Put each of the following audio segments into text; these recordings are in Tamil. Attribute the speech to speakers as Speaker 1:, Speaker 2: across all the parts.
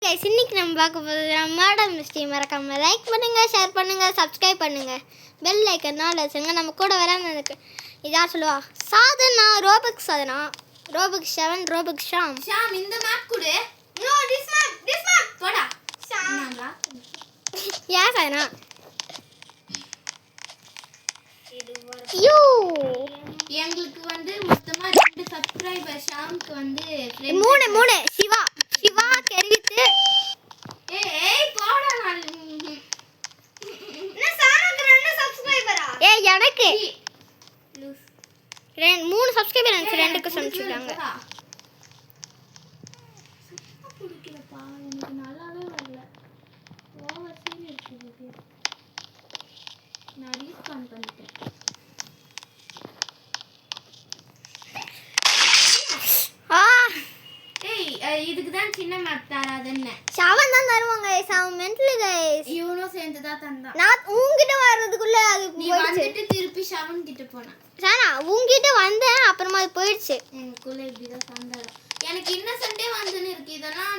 Speaker 1: கைஸ், இன்னைக்கு நம்ம பார்க்க போகிறது மேடம் மிஸ்டி. மறக்காம லைக் பண்ணுங்க, ஷேர் பண்ணுங்க, சப்ஸ்கிரைப் பண்ணுங்க, பெல் ஐக்கன் வச்சுங்க. நம்ம கூட வராமல் இருக்கு. இதான் சொல்லுவா Sadhana, Robux Sadhana, Robux 7, Robux Sham.
Speaker 2: Sham இந்த மேப் கொடு. நோ திஸ் மேப் போடா. ஷாம்
Speaker 1: யா சாதனா யூ
Speaker 2: எங்களுக்கு வந்து மொத்தமா 2 சப்ஸ்கிரைபர். ஷாம்க்கு வந்து
Speaker 1: 3 சிவா கெரிவித்து.
Speaker 2: ஏய் போடா. நான் என்ன சாருக்கு 2 சப்ஸ்கிரைபரா?
Speaker 1: ஏய் எனக்கு 3 சப்ஸ்கிரைபர் எனக்கு 2க்கு சொல்லிட்டாங்க.
Speaker 2: புடிக்கலப்பா, எனக்கு நல்லாவே வரல. ஓவர் சீன் இருக்குது. நான் ரீஸ்பான் பண்ணிட்டேன். இதுக்கு தான் சின்ன மேப் தராதுன்னு.
Speaker 1: ஷவன் தான் தருவாங்க. ஷவன் மென்டல் गाइस.
Speaker 2: இவனோ சேர்ந்து தான் தந்தா.
Speaker 1: நான் உன்கிட்ட வரதுக்குள்ள அது
Speaker 2: நீ வந்துட்டு திருப்பி ஷவன் கிட்ட போனா.
Speaker 1: சானா உன்கிட்ட வந்தேன், அப்புறமா அது போயிடுச்சு.
Speaker 2: எனக்குள்ள இப்படி தான் சண்டை. எனக்கு இன்னசென்ட்டே வந்துன்னு இருக்கு. இதெல்லாம்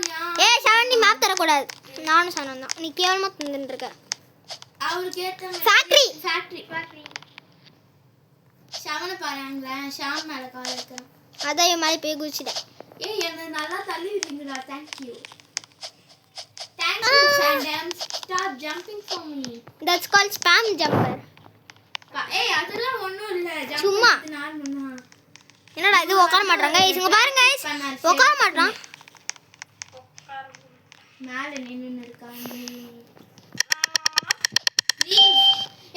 Speaker 1: ஏய் ஷவன், நீ மேப் தர கூடாது. நானும் சொன்னேன் தான். நீ கேவலமா தந்துட்டு இருக்க.
Speaker 2: அவருக்கு ஏத்த ஃபேக்டரி ஷவனை பாருங்களே. ஷாம் மேல கால் வைக்கிறேன்.
Speaker 1: அதான் என் மாதிரி போய் குதிச்சிட்டேன்.
Speaker 2: ஏய் என்ன நல்லா தள்ளி விட்டீங்களா? Thank you Sandam. Stop jumping for me.
Speaker 1: That's called spam jumper.
Speaker 2: ஏய் அதெல்லாம் ஒண்ணும் இல்ல.
Speaker 1: சும்மா
Speaker 2: நார்மலா.
Speaker 1: என்னடா இது உட்கார மாட்டறாங்க. गाइस இங்க பாருங்க गाइस, உட்கார மாட்டறான்.
Speaker 2: மேல நின்னு இருக்காங்க.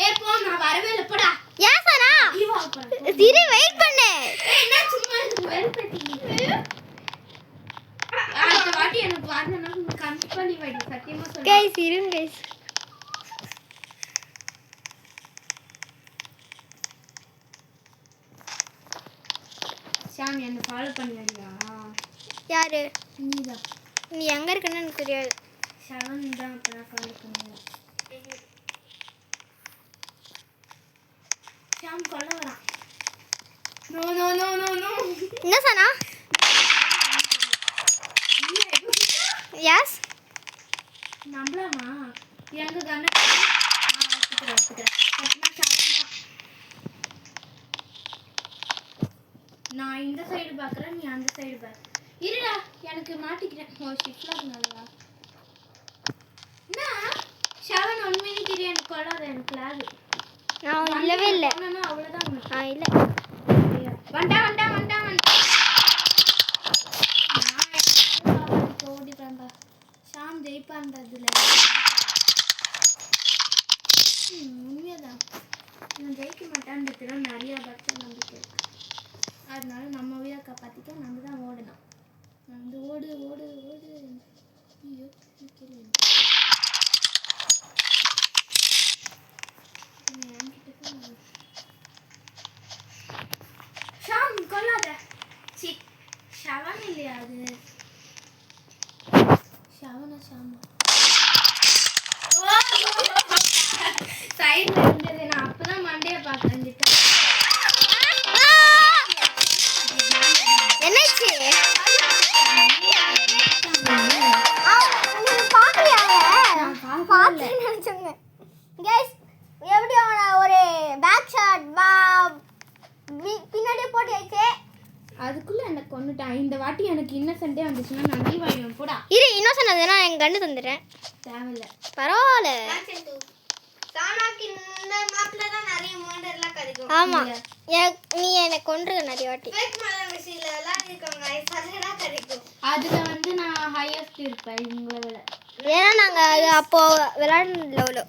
Speaker 2: ஏய் போ, நான் வரவே இல்ல போடா.
Speaker 1: ஏன் சானா சிரி வெயிட் பண்ணு.
Speaker 2: ஏய் என்ன சும்மா வெறுப்பேத்தீங்க. அடுத்த வாட்டி எனக்கு வரணும்னா கம்பெனி வைடி சத்தியமா சொல்றேன்.
Speaker 1: गाइस இருங்க गाइस.
Speaker 2: ஷாம் என்ன ஃபாலோ பண்ணியா?
Speaker 1: யாரு?
Speaker 2: நீதான்.
Speaker 1: நீ எங்க இருக்கன்னு எனக்கு தெரியாது.
Speaker 2: ஷவன் தான் அப்பதான் ஃபாலோ பண்ணுவா. ஷாம் கொல்ல வரான். No no no no no.
Speaker 1: என்ன சானா? எஸ்
Speaker 2: நம்பலாமா? எங்க கண்ண நான் இந்த சைடு பாக்குறேன், நீ அந்த சைடு பாரு. இருடா, எனக்கு மாட்டிக்கிறேன். ஓ ஷிஃப்ட்லாக் நல்லதா? என்ன ஷவன் உண்மையிலே தெரியும். எனக்கு கொள்ளாத, எனக்கு லாக்.
Speaker 1: நான் இல்லவே இல்ல.
Speaker 2: அவ்வளவுதான்.
Speaker 1: இல்ல
Speaker 2: வண்டா ஷாம் ஜெயிப்பான்றதுல உண்மையதான். நான் ஜெயிக்க மாட்டான்றதுல நிறைய பட்சம் நம்பிக்கை இருக்கு. அதனால நம்ம உயிரை காப்பாற்றிக்க நம்ம தான் ஓடணும். வந்து ஓடு ஓடு ஓடு. ஐயோ ஷாம் கொல்லாத. சி ஷவன் இல்லையா அது? ஷவனா ஷாமா? சைடுல இருந்தது. நான் அப்பதான் மண்டைய பார்த்தேன்.
Speaker 1: என்னாச்சு? गाइस எப்படி ஒரு பேக் ஷாட் பின்னாடியே போட்டு ஆயிச்சே.
Speaker 2: அதுக்குள்ள என்ன கொன்னுட்டான். இந்த வாட்டி எனக்கு இன்னசென்ட்டே வந்துச்சுன்னா நான் லீவ் ஆயிடுவேன். போடா.
Speaker 1: இரு, இன்னசென்ட் அதுனா என் கண்ணு தந்துறேன்.
Speaker 2: தேவையில்ல,
Speaker 1: பரவாயில்ல.
Speaker 2: சானாக்கு இந்த மேப்ல தான் நிறைய மர்டர்லாம் கிடைக்கும்.
Speaker 1: ஆமா, நீ என்ன கொன்றுக நிறைய வாட்டி.
Speaker 2: ஃபேக் மர்டர் மிஷின்ல எல்லாம் இருக்காங்க. அதெல்லாம் கிடைக்கும். அதுல வந்து நான் ஹையஸ்ட் இருப்பேன் உங்களை விட.
Speaker 1: ஏன்னா நாங்க அப்போ விளையாடுன லெவல்.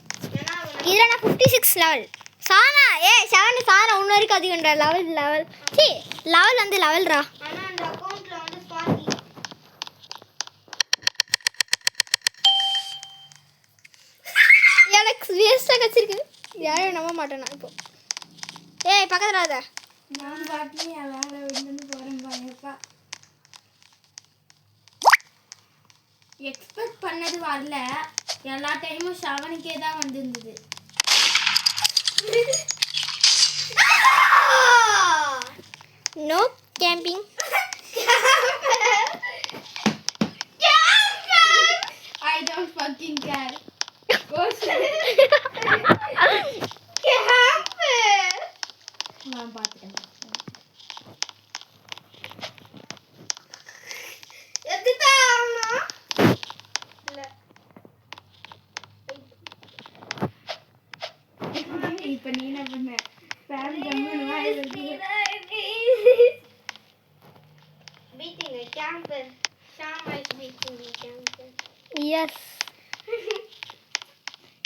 Speaker 1: இதுல நான் 56 லெவல். சானா ஷவன் சானா இன்ன வரைக்கும் அதிகம்டா. லெவல் சி லெவல் வந்து லெவல்ரா.
Speaker 2: ஆனா அந்த அக்கவுண்ட்ல வந்து 40.
Speaker 1: எனக்கு வேஸ்டா கச்சிருக்கு. யாரும் நம்ப மாட்டேனா இப்போ. பக்கத்துல வராத.
Speaker 2: நான் பாட்னி வேலை விட்டுன்னு போறேன் பாயப்பா. எக்ஸ்பெக்ட் பண்ணது வரல. எல்லா டைமும் ஷவனுக்கே தான் வந்திருந்தது.
Speaker 1: No camping.
Speaker 2: don't fucking care. Go நான் பாத்துட்டேன். இப்ப நீ என்ன பண்ண? ஃபேன் ஜம்முன்னு வாயில இருக்கு.
Speaker 1: Beating a camper. Shama is beating a camper. Yes.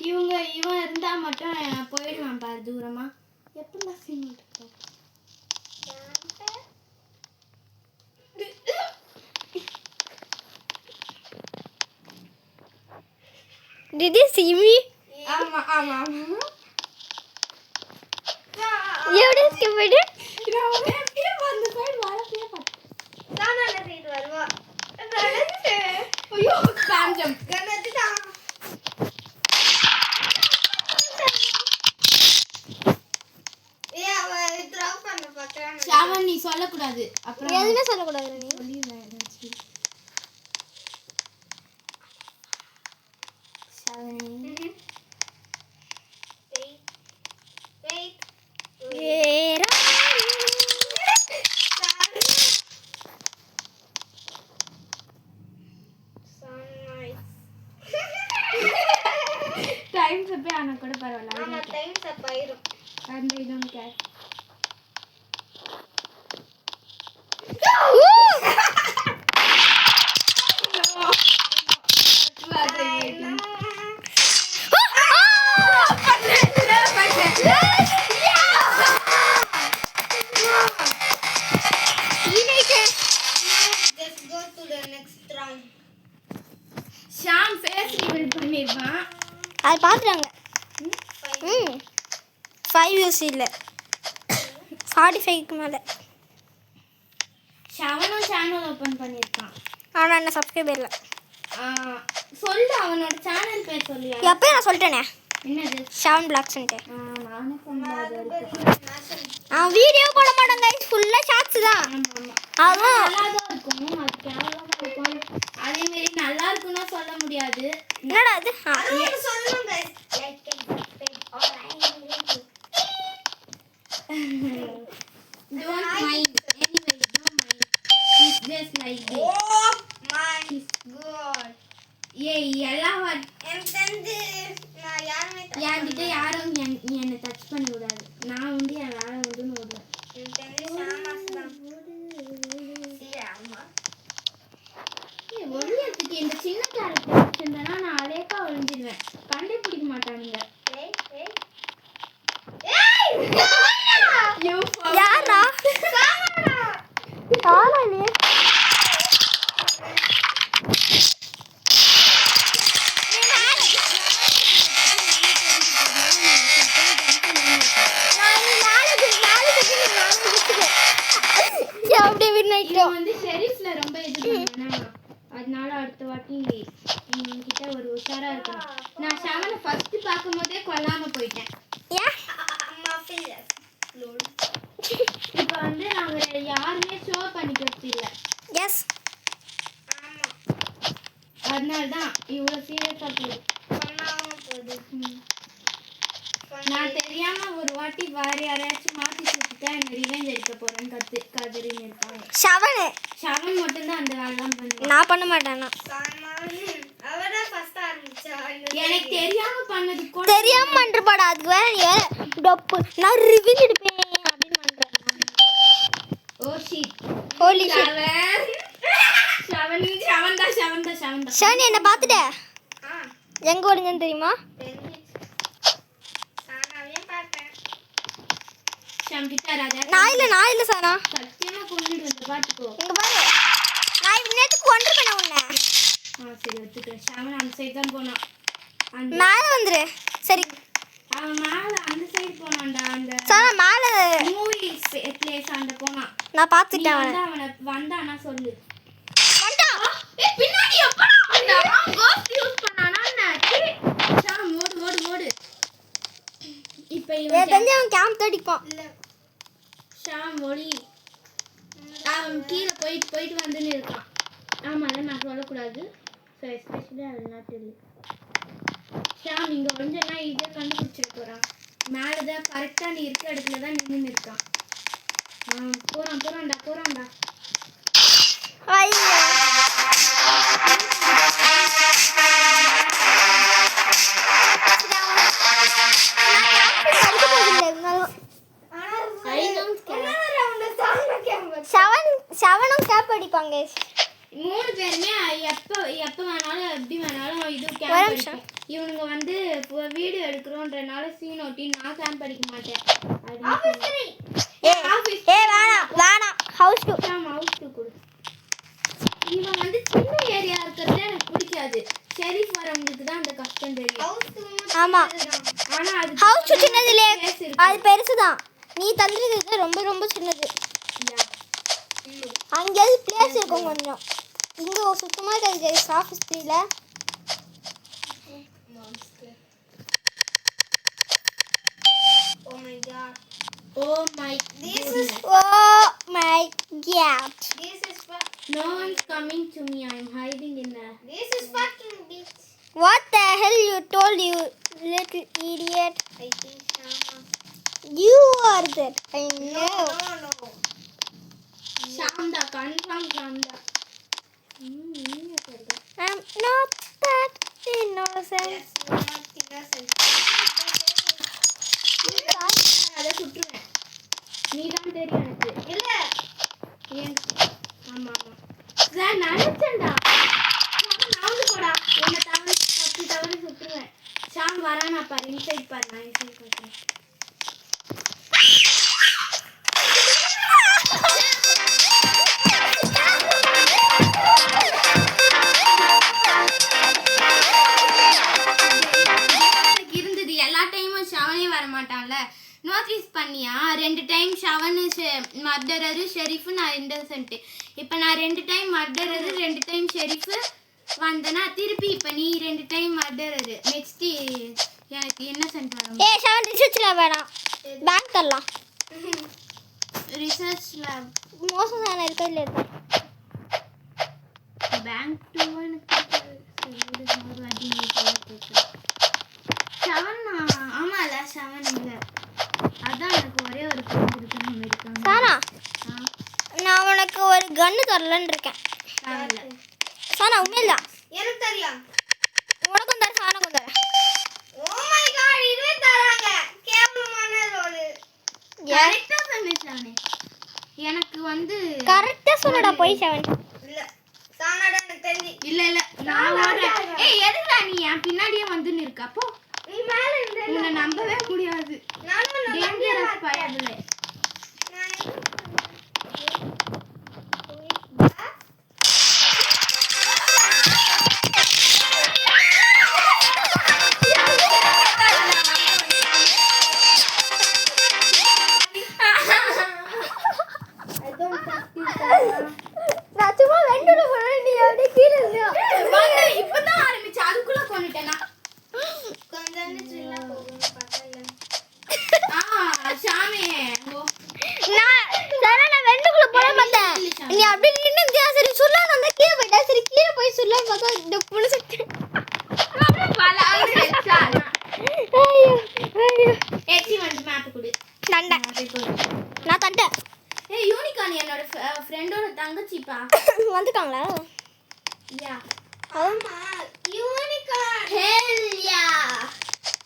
Speaker 2: இவன் இருந்தா மட்டும் நான் போயிடுவான் பாரு தூரமா. எப்படிலாம் சீன் விட்டுருக்கோம்.
Speaker 1: Did you see me?
Speaker 2: ஆமா ஆமா
Speaker 1: எப்படி stupid?
Speaker 2: நான் அப்படியே வந்து சைடு வரப்பே பார்த்தேன்.
Speaker 1: நான் அந்த சைடு வருவா.
Speaker 2: ஐயோ காஞ்சம்.
Speaker 1: கனதுடா. அவ த்ரோ பண்ண பார்க்கறான்.
Speaker 2: ஷாவன் நீ சொல்லக்கூடாது. அப்புறம்
Speaker 1: எதுமே சொல்லக்கூடாது நீ.
Speaker 2: சொல்லிடுறேன். டைம் சப்பே ஆனா கூட பரவாயில்ல.
Speaker 1: ஆமா டைம் சப்பாயிரும்.
Speaker 2: அந்த இதுவும் கேர். ஷாம் ஃபேஸ் ரிவீல் பண்ணிருவான்.
Speaker 1: அது பாத்துறாங்க. 5 views இல்ல 45க்கு மேல.
Speaker 2: ஷாவனும் சேனல் ஓபன் பண்ணிருக்கான்.
Speaker 1: ஆனா என்ன சப்ஸ்கிரைபர் இல்ல.
Speaker 2: சொல்லு அவனோட சேனல் பேர் சொல்லியா?
Speaker 1: எப்போ நான் சொல்லிட்டேனே.
Speaker 2: என்னது?
Speaker 1: ஷாவன் பிளாக்ஸ்ன்ட்டு.
Speaker 2: நானே சொன்னது.
Speaker 1: நான் வீடியோ போட மாட்டேன் गाइस, ஃபுல்லா ஷார்ட்ஸ் தான்.
Speaker 2: ஆமா நல்லா தான் இருக்கும். அது கேவலமா இருக்கும். அதே மாதிரி நல்லா இருக்குன்னா சொல்ல முடியாது.
Speaker 1: என்னடா இது?
Speaker 2: அது
Speaker 1: சொல்லணும் guys. Like and subscribe all
Speaker 2: don't mind. Anyway, don't mind. It's just like this.
Speaker 1: Oh my god.
Speaker 2: ஏய் எல்லாம்
Speaker 1: என்கிட்ட நான் யாருமே
Speaker 2: என்கிட்ட யாரும் என்னை டச் பண்ணி விடாது. நான் வந்து என் வேலை வந்துன்னு விடுவேன். ஒளியத்துக்கு இந்த சின்ன கேரக்டர் வச்சிருந்தேன்னா நான் அலேக்கா ஒளிஞ்சிடுவேன். கண்டே பிடிக்க மாட்டானுங்க.
Speaker 1: யாரா? சாரா இல்லையே.
Speaker 2: இவன் வந்து ஷெரீஃப்ல ரொம்ப இது பண்ணுவானா, அதனால அடுத்த வாட்டி கிட்ட ஒரு உஷாரா இருக்கணும். நான் ஷாவனை ஃபர்ஸ்ட் பார்க்கும்போதே கொல்லாம போயிட்டேன். இப்போ வந்து நான் வேற யாருமே ஷோ பண்ணிக்கிறது இல்லை.
Speaker 1: எஸ்
Speaker 2: அதனால தான் இவ்வளோ சீரியஸாக போகுது. நான் தெரியாம ஒரு வாட்டி வேற யாரையாச்சும் மாத்தி சுத்திட்டா என்ன ரிவெஞ்ச் எடுக்க போறேன்னு கதறின்னு இருக்காங்க. ஷவன் மட்டும்தான் அந்த வேலைலாம் பண்ணுவான்.
Speaker 1: நான் பண்ண மாட்டேனா.
Speaker 2: எனக்கு தெரியாம பண்ணது கூட
Speaker 1: தெரியாம பண்றப்படா. அதுக்கு வேற நீ வேற டொப்பு நான் ரிவெஞ்ச் எடுப்பேன் அப்படின்னு பண்றேன்.
Speaker 2: Oh shit.
Speaker 1: Holy shit. ஷவன் என்ன பாத்துட்ட? எங்க ஓடுங்கன்னு தெரியுமா? நான் இல்ல சாரா.
Speaker 2: சத்தியமா கொன்னுடு வந்து பாத்துக்கோ.
Speaker 1: இங்க பாரு. நான் நேத்து கொன்றுவேனே உன்னை.
Speaker 2: சரி ஒத்துக்கிறேன். ஷவன் அந்த சைடு தான் போனான்.
Speaker 1: மேல வந்துரு. சரி
Speaker 2: அவன் மேல அந்த சைடு போனான்டா. அந்த
Speaker 1: சாரா மேல
Speaker 2: மூவி பிளேஸ் அந்த போனான்.
Speaker 1: நான் பாத்துட்டேன் அவனை.
Speaker 2: அவனை வந்தானா சொல்லு.
Speaker 1: வந்தா.
Speaker 2: ஏய் பின்னாடி எப்படா வந்தான்? கோஸ்ட் யூஸ் பண்ணானா என்ன? ஷாம் ஓடு. இப்போ இவன்
Speaker 1: தெரிஞ்சவன் கேம்ப் தடிப்பான். இல்ல
Speaker 2: ஷாம் ஒளி அவன் கீழே போயிட்டு வந்துன்னு இருக்கான். ஆமாம் நான் சொல்லக்கூடாது. So especially I will not tell you. Sham இங்கே ஒழிஞ்சனா ஈஸியாக கண்டுபிடிச்சிட போகிறான். மேலே தான் கரெக்டாக நீ இருக்க இடத்துல தான் நின்று இருக்கான். போகிறான்டா.
Speaker 1: ஐயோ செவனும் கேப் அடிப்பாங்க.
Speaker 2: 3 பேருமே எப்போ வேணாலும் எப்படி வேணாலும் இது கேம்ப் அடிப்போம். இவனுங்க வந்து வீடியோ எடுக்கிறோன்றனால சீன் ஓட்டி நான் கேம்ப் அடிக்க மாட்டேன்.
Speaker 1: வேணாம் ஹவுஸ்
Speaker 2: டூ கொடு. இவன் வந்து சின்ன ஏரியா இருக்கிறது எனக்கு பிடிக்காது. ஷெரீஃப் வரவங்களுக்கு தான் அந்த கஷ்டம் தெரியும்.
Speaker 1: ஆமா
Speaker 2: ஆனா அது
Speaker 1: ஹவுஸ் சின்னதுலே அது பெருசுதான். நீ தந்துருக்கிறது ரொம்ப ரொம்ப சின்னது. அங்கேயாவது பிளேஸ் இருக்கும் கொஞ்சம். இங்கே சுத்தமாக கிடையாது office 3ல.
Speaker 2: Oh my god.
Speaker 1: This is no
Speaker 2: one's coming to me. I'm hiding in there.
Speaker 3: This is fucking bitch.
Speaker 1: What the hell you told, you little idiot?
Speaker 3: I think Shama.
Speaker 1: You are that. I know.
Speaker 3: No.
Speaker 2: Shamda, confirm Shamda.
Speaker 1: I'm not that innocent.
Speaker 3: Yes, you are not innocent.
Speaker 2: அதை சுற்றுவேன். நீ தான் தெரியும் எனக்கு.
Speaker 3: இல்ல.
Speaker 2: ஆமா. நான் நினைச்சேன்டா. நான் போடா. என்ன தவறு சுற்றுவேன். ஷாம் வரானா பாரு. இன்சைட் பாரு. நான் இன்சைட் பார்க்கிறேன். இருந்தது எல்லா டைமும் ஷவனே வர மாட்டான்ல. நோட்டீஸ் பண்ணியா 2 டைம் ஷவனு மர்டரரு ஷெரீஃபு நான் இன்னசென்ட்டு. இப்போ நான் 2 டைம் மர்டரரு 2 டைம் ஷெரீஃபு வந்தேன்னா திருப்பி இப்போ நீ 2 டைம் மர்டரரு நெக்ஸ்ட்டு எனக்கு இன்னசென்ட் வரும்.
Speaker 1: ஷவன் ரிசர்ச்சில் வேணாம், பேங்க் தரலாம்.
Speaker 2: ரிசர்ச் லேப்
Speaker 1: மோசம் தானே இருக்கா இல்லை இருக்கா?
Speaker 2: பேங்க் 2 ஆமால 7 இல்லை. அதான் எனக்கு ஒரே ஒரு ஃப்ரெண்ட் இருக்கு.
Speaker 1: சானா நான் உனக்கு ஒரு கன்று தரலன்னு இருக்கேன். சானா உண்மையில்தான்
Speaker 3: எனக்கு தெரியும்.
Speaker 1: உனக்கும் தர சானுக்கும் தர.
Speaker 3: Oh my god, இதுவே தராங்க. கேவலமான ரோல்.
Speaker 2: கரெக்டா சொன்னேன். எனக்கு வந்து
Speaker 1: கரெக்டா சொல்லடா போய் 7.
Speaker 3: இல்ல. சானாடா எனக்கு தெரிஞ்சு.
Speaker 2: இல்ல நான் ஓடுறேன். எதுக்குடா நீ என் பின்னாடியே வந்து நிற்க? அப்போ
Speaker 3: நீ மேல இருந்த.
Speaker 2: உன்னை நம்பவே முடியாது.
Speaker 3: நானும்
Speaker 2: டேஞ்சரஸ் பயபிளே.
Speaker 1: நான் சும்மா வெண்டோட போறேன். நீ அப்படியே கீழே இருந்தியா?
Speaker 2: இப்பதான் ஆரம்பிச்சு அதுக்குள்ள கொண்டுட்டேனா?
Speaker 3: கொஞ்சம் சில்லா போகணும் பார்த்தல.
Speaker 2: ஷாமே
Speaker 1: நான் வெண்டுக்குள்ள போட மாட்டேன். நீ அப்படியே நின்னு சரி சொல்ல அந்த கீழே போயிட்டா. சரி கீழே போய் சொல்ல பார்த்தா இந்த புளிசு நான் தண்டேன்.
Speaker 2: யூனிகான் என்னோட ஃப்ரெண்டோட தங்கச்சிப்பா.
Speaker 1: வந்துட்டாங்களா?
Speaker 3: ஆமா, யூனிகார்ன்.
Speaker 2: ஹெல் யா.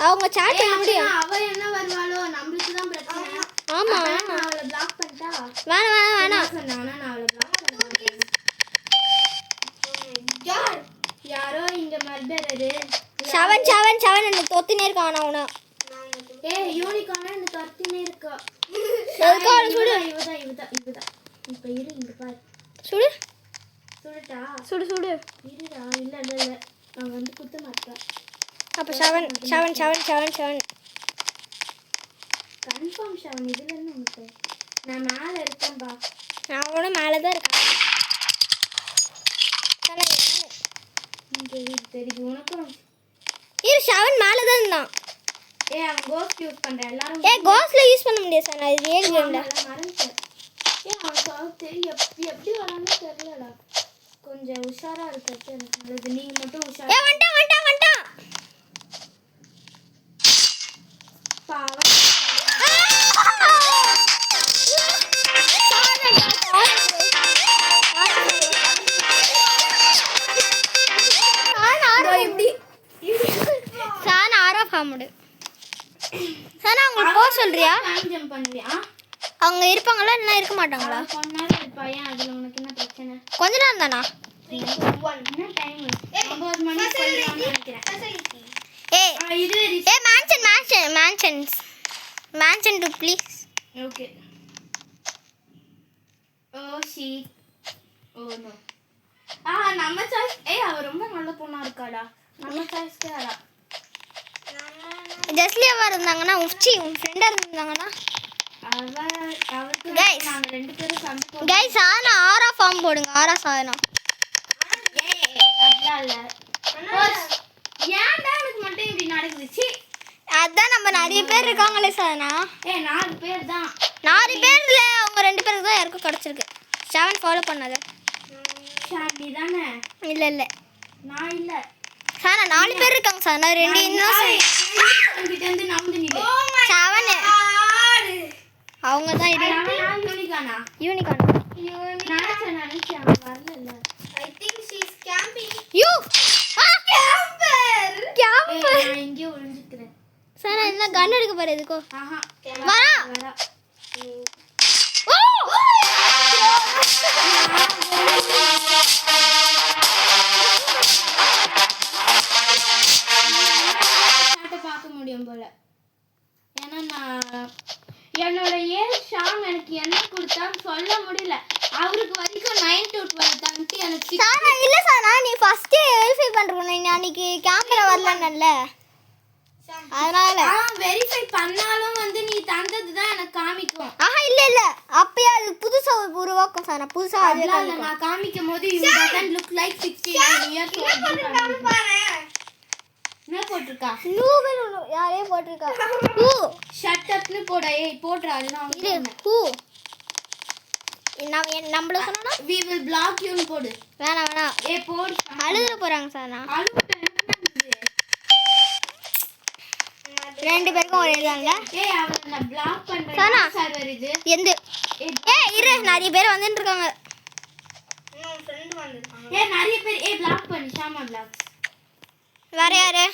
Speaker 1: அவங்க சாட் பண்ண முடியும்.
Speaker 2: அவ என்ன வருவாளோ நம்மளுக்கு தான் பிரச்சனை.
Speaker 1: ஆமா
Speaker 2: நான் அவளை பிளாக் பண்ணிட்டா.
Speaker 1: வேணாம்
Speaker 2: சொன்னானா நான் அவளை பிளாக் பண்ண மாட்டேன்.
Speaker 3: யார்?
Speaker 2: யாரோ இங்க மர்டரரு.
Speaker 1: 7 என்ன தொத்தினே இருக்கான் அவனா.
Speaker 2: யூனிகான் என்ன தொத்தினே இருக்கா.
Speaker 1: எதுக்கு அவளை சுடு?
Speaker 2: இவதான். இப்ப இரு இங்க பாரு. சுடுட்டா?
Speaker 1: சுடு
Speaker 2: இருடா. இல்ல நான் வந்து குத்த மாட்டேன்.
Speaker 1: அப்ப 7
Speaker 2: கன்ஃபார்ம் 7 இதுல இருந்து உனக்கு. நான் மேல இருக்கேன்பா.
Speaker 1: நான் அவனும் மேலதான் இருக்கேன்.
Speaker 2: தெரியுது உனக்கும்.
Speaker 1: 7 மேலதான் இருந்தான்.
Speaker 2: அவன் கோஸ்ட் யூஸ் பண்ற எல்லாரும்.
Speaker 1: கோஸ்ட்ல யூஸ் பண்ண முடியாது சார். நான் ரியல் கேம்ல
Speaker 2: மறந்துட்டேன். அவன் தெரியும் எப்படி வரான்னு தெரியலடா. கொஞ்சம் உஷாரா இருக்கிறது எனக்கு நல்லது. நீங்க மட்டும்
Speaker 1: ஏ
Speaker 2: உஷாரா
Speaker 1: வந்துட்டான்
Speaker 2: பாவம்.
Speaker 1: சானா ஆரா ஃபார்முடு சானா அவங்க போக சொல்றியா?
Speaker 2: ஜம்ப் பண்ணுவியா?
Speaker 1: அவங்க இருப்பாங்களா இல்லைன்னா இருக்க மாட்டாங்களா?
Speaker 2: கொஞ்ச நேரம் இருப்பா. ஏன் அதுல உனக்கு என்ன பிரச்சனை?
Speaker 1: கொஞ்ச நேரம் தானா?
Speaker 2: என்ன டைம்? 9 மணி சொல்றான்னு நினைக்கிறேன்.
Speaker 1: ஏய்
Speaker 2: இது
Speaker 1: ஏ மேன்ஷன் டு ப்ளீஸ்.
Speaker 2: ஓகே. ஓ ஷீ. Oh no. நம்ம சாய்ஸ். அவ ரொம்ப நல்ல பொண்ணா இருக்காடா. நம்ம சாய்ஸ்க்கு வரா.
Speaker 1: ஜஸ்லியாவா இருந்தாங்கன்னா உன் ஃப்ரெண்டா இருந்தாங்கன்னா
Speaker 2: அவருக்கு
Speaker 1: Guys.
Speaker 2: நாங்க ரெண்டு பேரும் சண்டை போடுறோம்.
Speaker 1: கைஸ் சானா ஆரா ஃபார்ம் போடுங்க. ஆரா சானா
Speaker 2: அதெல்லாம் இல்ல. ஏன்டா எனக்கு மட்டும் இப்படி நடக்குது?
Speaker 1: அதான் நம்ம நிறைய பேர் இருக்காங்களே சானா.
Speaker 2: 4 பேர் தான்.
Speaker 1: 4 பேர்ல அவங்க 2 பேருக்கு தான் யாருக்கும் கிடைச்சிருக்கு. 7 ஃபாலோ பண்ணாத.
Speaker 2: ஷாண்டி தானே?
Speaker 1: இல்ல
Speaker 2: நான் இல்ல.
Speaker 1: சானா 4 பேர் இருக்காங்க சானா. 2 இன்னும்
Speaker 2: கிட்ட இருந்து நம்பு நீ.
Speaker 1: 7 அவங்க தான் இது
Speaker 2: யூனிகானா?
Speaker 1: யூனிகார்ன்.
Speaker 2: நினைச்சேன் அவன் வரல.
Speaker 3: I think she's camping.
Speaker 1: You
Speaker 3: Camper.
Speaker 1: Camper.
Speaker 2: நான் இங்கே ஒளிஞ்சிக்கிறேன்.
Speaker 1: சானா என்ன கன் எடுக்க பாரு எதுக்கோ.
Speaker 2: ஆஹா
Speaker 1: வரா.
Speaker 2: வரா.
Speaker 1: ஓ
Speaker 2: பார்க்க முடியும் போல. ஏன்னா நான் என்னோட ஏஜ் ஷாம் எனக்கு என்ன கொடுத்தான்னு சொல்ல முடியல. அவருக்கு வரைக்கும் 9 to 12 தான்ட்டு எனக்கு
Speaker 1: சானா இல்ல சானா நீ ஃபர்ஸ்ட் வெரிஃபை பண்றணும். நீ அன்னைக்கு கேமரா வரலன்னல்ல அதனால
Speaker 2: வெரிஃபை பண்ணாலும் வந்து நீ தந்தது தான் எனக்கு காமிக்கும்.
Speaker 1: ஆஹா இல்ல அப்பயே அது புதுசா உருவாக்கும் சானா. புதுசா அது
Speaker 2: அதெல்லாம் இல்ல. நான் காமிக்கும் போது you doesn't look like 69 years old. என்ன போட்டிருக்கா?
Speaker 1: நூபல் யாரே போட்டிருக்கா. ஹூ
Speaker 2: ஷட் அப்னு போட. போடுறா. அதுதான்
Speaker 1: இது ஹூ நம்மள சொன்னா
Speaker 2: we will block you னு போடு.
Speaker 1: வேணாம்
Speaker 2: போடு.
Speaker 1: அழுதுற போறாங்க சானா.
Speaker 2: அழுவுட்ட என்ன?
Speaker 1: 2 பேருக்கும் ஒரே தான்ல.
Speaker 2: அவளை நான் பிளாக் பண்றேன்.
Speaker 1: சானா.
Speaker 2: சர்வர் இது.
Speaker 1: எந்த இரு நிறைய பேர் வந்துட்டு இருக்காங்க.
Speaker 3: இன்னும் friend வந்திருக்காங்க.
Speaker 2: நிறைய பேர் பிளாக் பண்ணு. ஷாமா பிளாக்.
Speaker 1: வேற யாரு?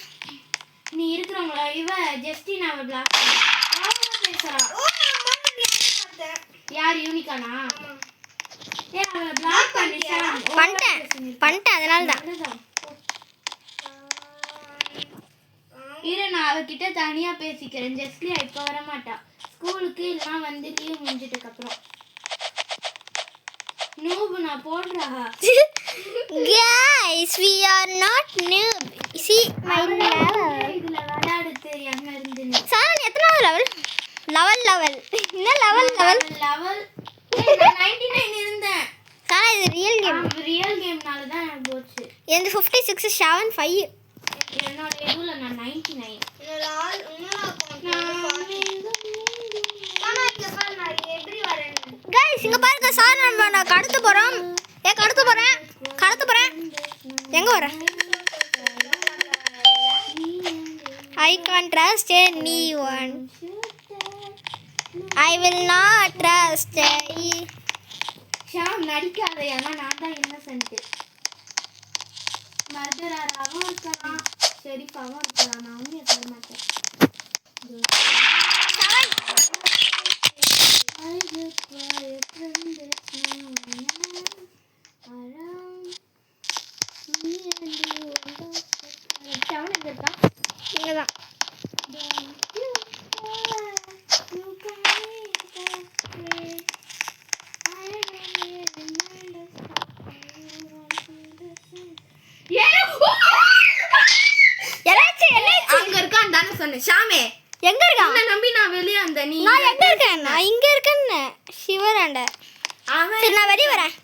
Speaker 2: நீ இருக்கிறவங்கள இவ ஜஸ்டினாவை பிளாக் பண்ணு. அவள பேசுறா.
Speaker 3: பார்த்தேன்.
Speaker 2: யார் யூனிகானா? அவளை பிளாக் பண்ணு ஷாம்.
Speaker 1: பண்ணிட்டேன் அதனால தான்.
Speaker 2: நல்லதான். இரு நான் அவகிட்ட தனியா பேசிக்கிறேன். ஜஸ்ட்லியா இப்ப வர மாட்டா. ஸ்கூலுக்கு இல்லனா வந்து லீவ் முடிஞ்சதுக்கு அப்புறம். நூபு நான் போடுறா.
Speaker 1: Guys, we are not noob. See my level.
Speaker 2: இதுல விளையாட தெரியாம இருந்துன்னு.
Speaker 1: சானா நீ எத்தனாவது லெவல்? லெவல் என்ன லெவல்
Speaker 2: லெவல் நான் 99 இருந்தேன்.
Speaker 1: சானா இது ரியல் கேம்.
Speaker 2: ரியல் கேம்னால தான் எனக்கு போச்சு.
Speaker 1: எந்த 56 7 5.
Speaker 2: என்னோட இதுல நான் 99.
Speaker 3: இன்னொரு ஆள் இன்னொரு அக்கௌண்ட். சானா இங்க பாரு நான் எப்படி வரேன்னு.
Speaker 1: Guys, இங்க பாருங்க சானா நான் கடத்து போறோம். கடத்து போறேன். எங்க வர? I can't trust anyone. I will not trust you.
Speaker 2: Sham நடிக்காத. ஏன்னா நான் தான் இன்னசென்ட். மர்டராகவும் இருக்கலாம், ஷெரீஃபாவும் இருக்கலாம். நான் ஒன்றும் சொல்ல மாட்டேன்.
Speaker 1: இங்கதான்.
Speaker 2: அங்க இருக்கான் தானே சொன்னேன். ஷாமே
Speaker 1: எங்க இருக்கான்?
Speaker 2: உன்னை நம்பி நான் வெளியே அந்த நீ
Speaker 1: நான் எங்க இருக்கேன்? நான் இங்க இருக்கேன்னு. சிவராண்ட.
Speaker 2: அவன்
Speaker 1: சரி நான் வெளிய வரேன்.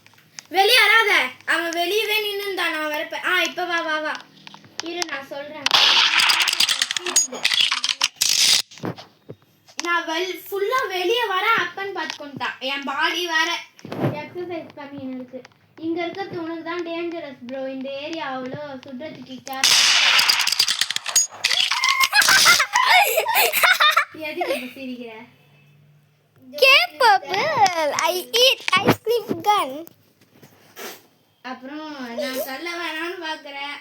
Speaker 2: வெளியே வராத. அவன் வெளியவே நின்னுந்தான். நான் வரப்ப இப்ப வா இரு நான் சொல்றேன். நான் ஃபுல்லா வெளியே வர அப்பன்னு பார்த்துக்கொண்டான். என் பாடி வேற எக்ஸசைஸ் பண்ணின்னு இருக்கு. இங்க இருக்கிறது உனக்கு தான் டேஞ்சரஸ் ப்ரோ. இந்த ஏரியா அவ்வளோ சுடுறதுக்கு எதுக்கு இப்ப சிரிக்கிற?
Speaker 1: Capable. I eat ice cream gun.
Speaker 2: அப்புறம் நான் சொல்ல வேணாம்னு பாக்குறேன்.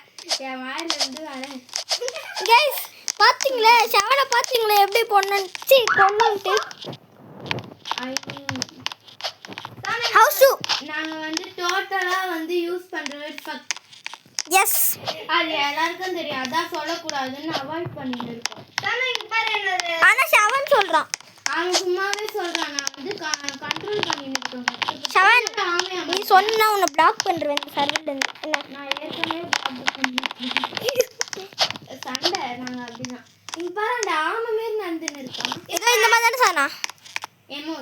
Speaker 2: என் வாயில இருந்து வரேன்.
Speaker 1: Guys, பாத்தீங்களா ஷவனை பாத்தீங்களா எப்படி பொண்ணுச்சு கொன்னுட்டு. House to.
Speaker 2: நாங்க வந்து டோட்டலா வந்து யூஸ் பண்றது
Speaker 1: Yes.
Speaker 2: அது எல்லாருக்கும் தெரியும். அதான் சொல்லக்கூடாதுன்னு அவாய்ட் பண்ணிட்டு இருக்கோம்.
Speaker 1: ஆனா ஷவன் சொல்றான்.
Speaker 2: அவன் சும்மாவே சொல்றான். நான் வந்து கண்ட்ரோல் பண்ணிட்டு இருக்கேன்.
Speaker 1: ஷவன் நீ சொன்னா உன்னை பிளாக் பண்றேன் இந்த சர்வர்ல இருந்து. என்ன
Speaker 2: நான் ஏற்கனவே சண்டை நாங்க அப்படிதான். இங்க பாரு அந்த ஆமை மாரி நடந்துன்னு இருக்கான்.
Speaker 1: ஏதோ இந்த மாதிரி தானே சொன்னா.
Speaker 2: எமோ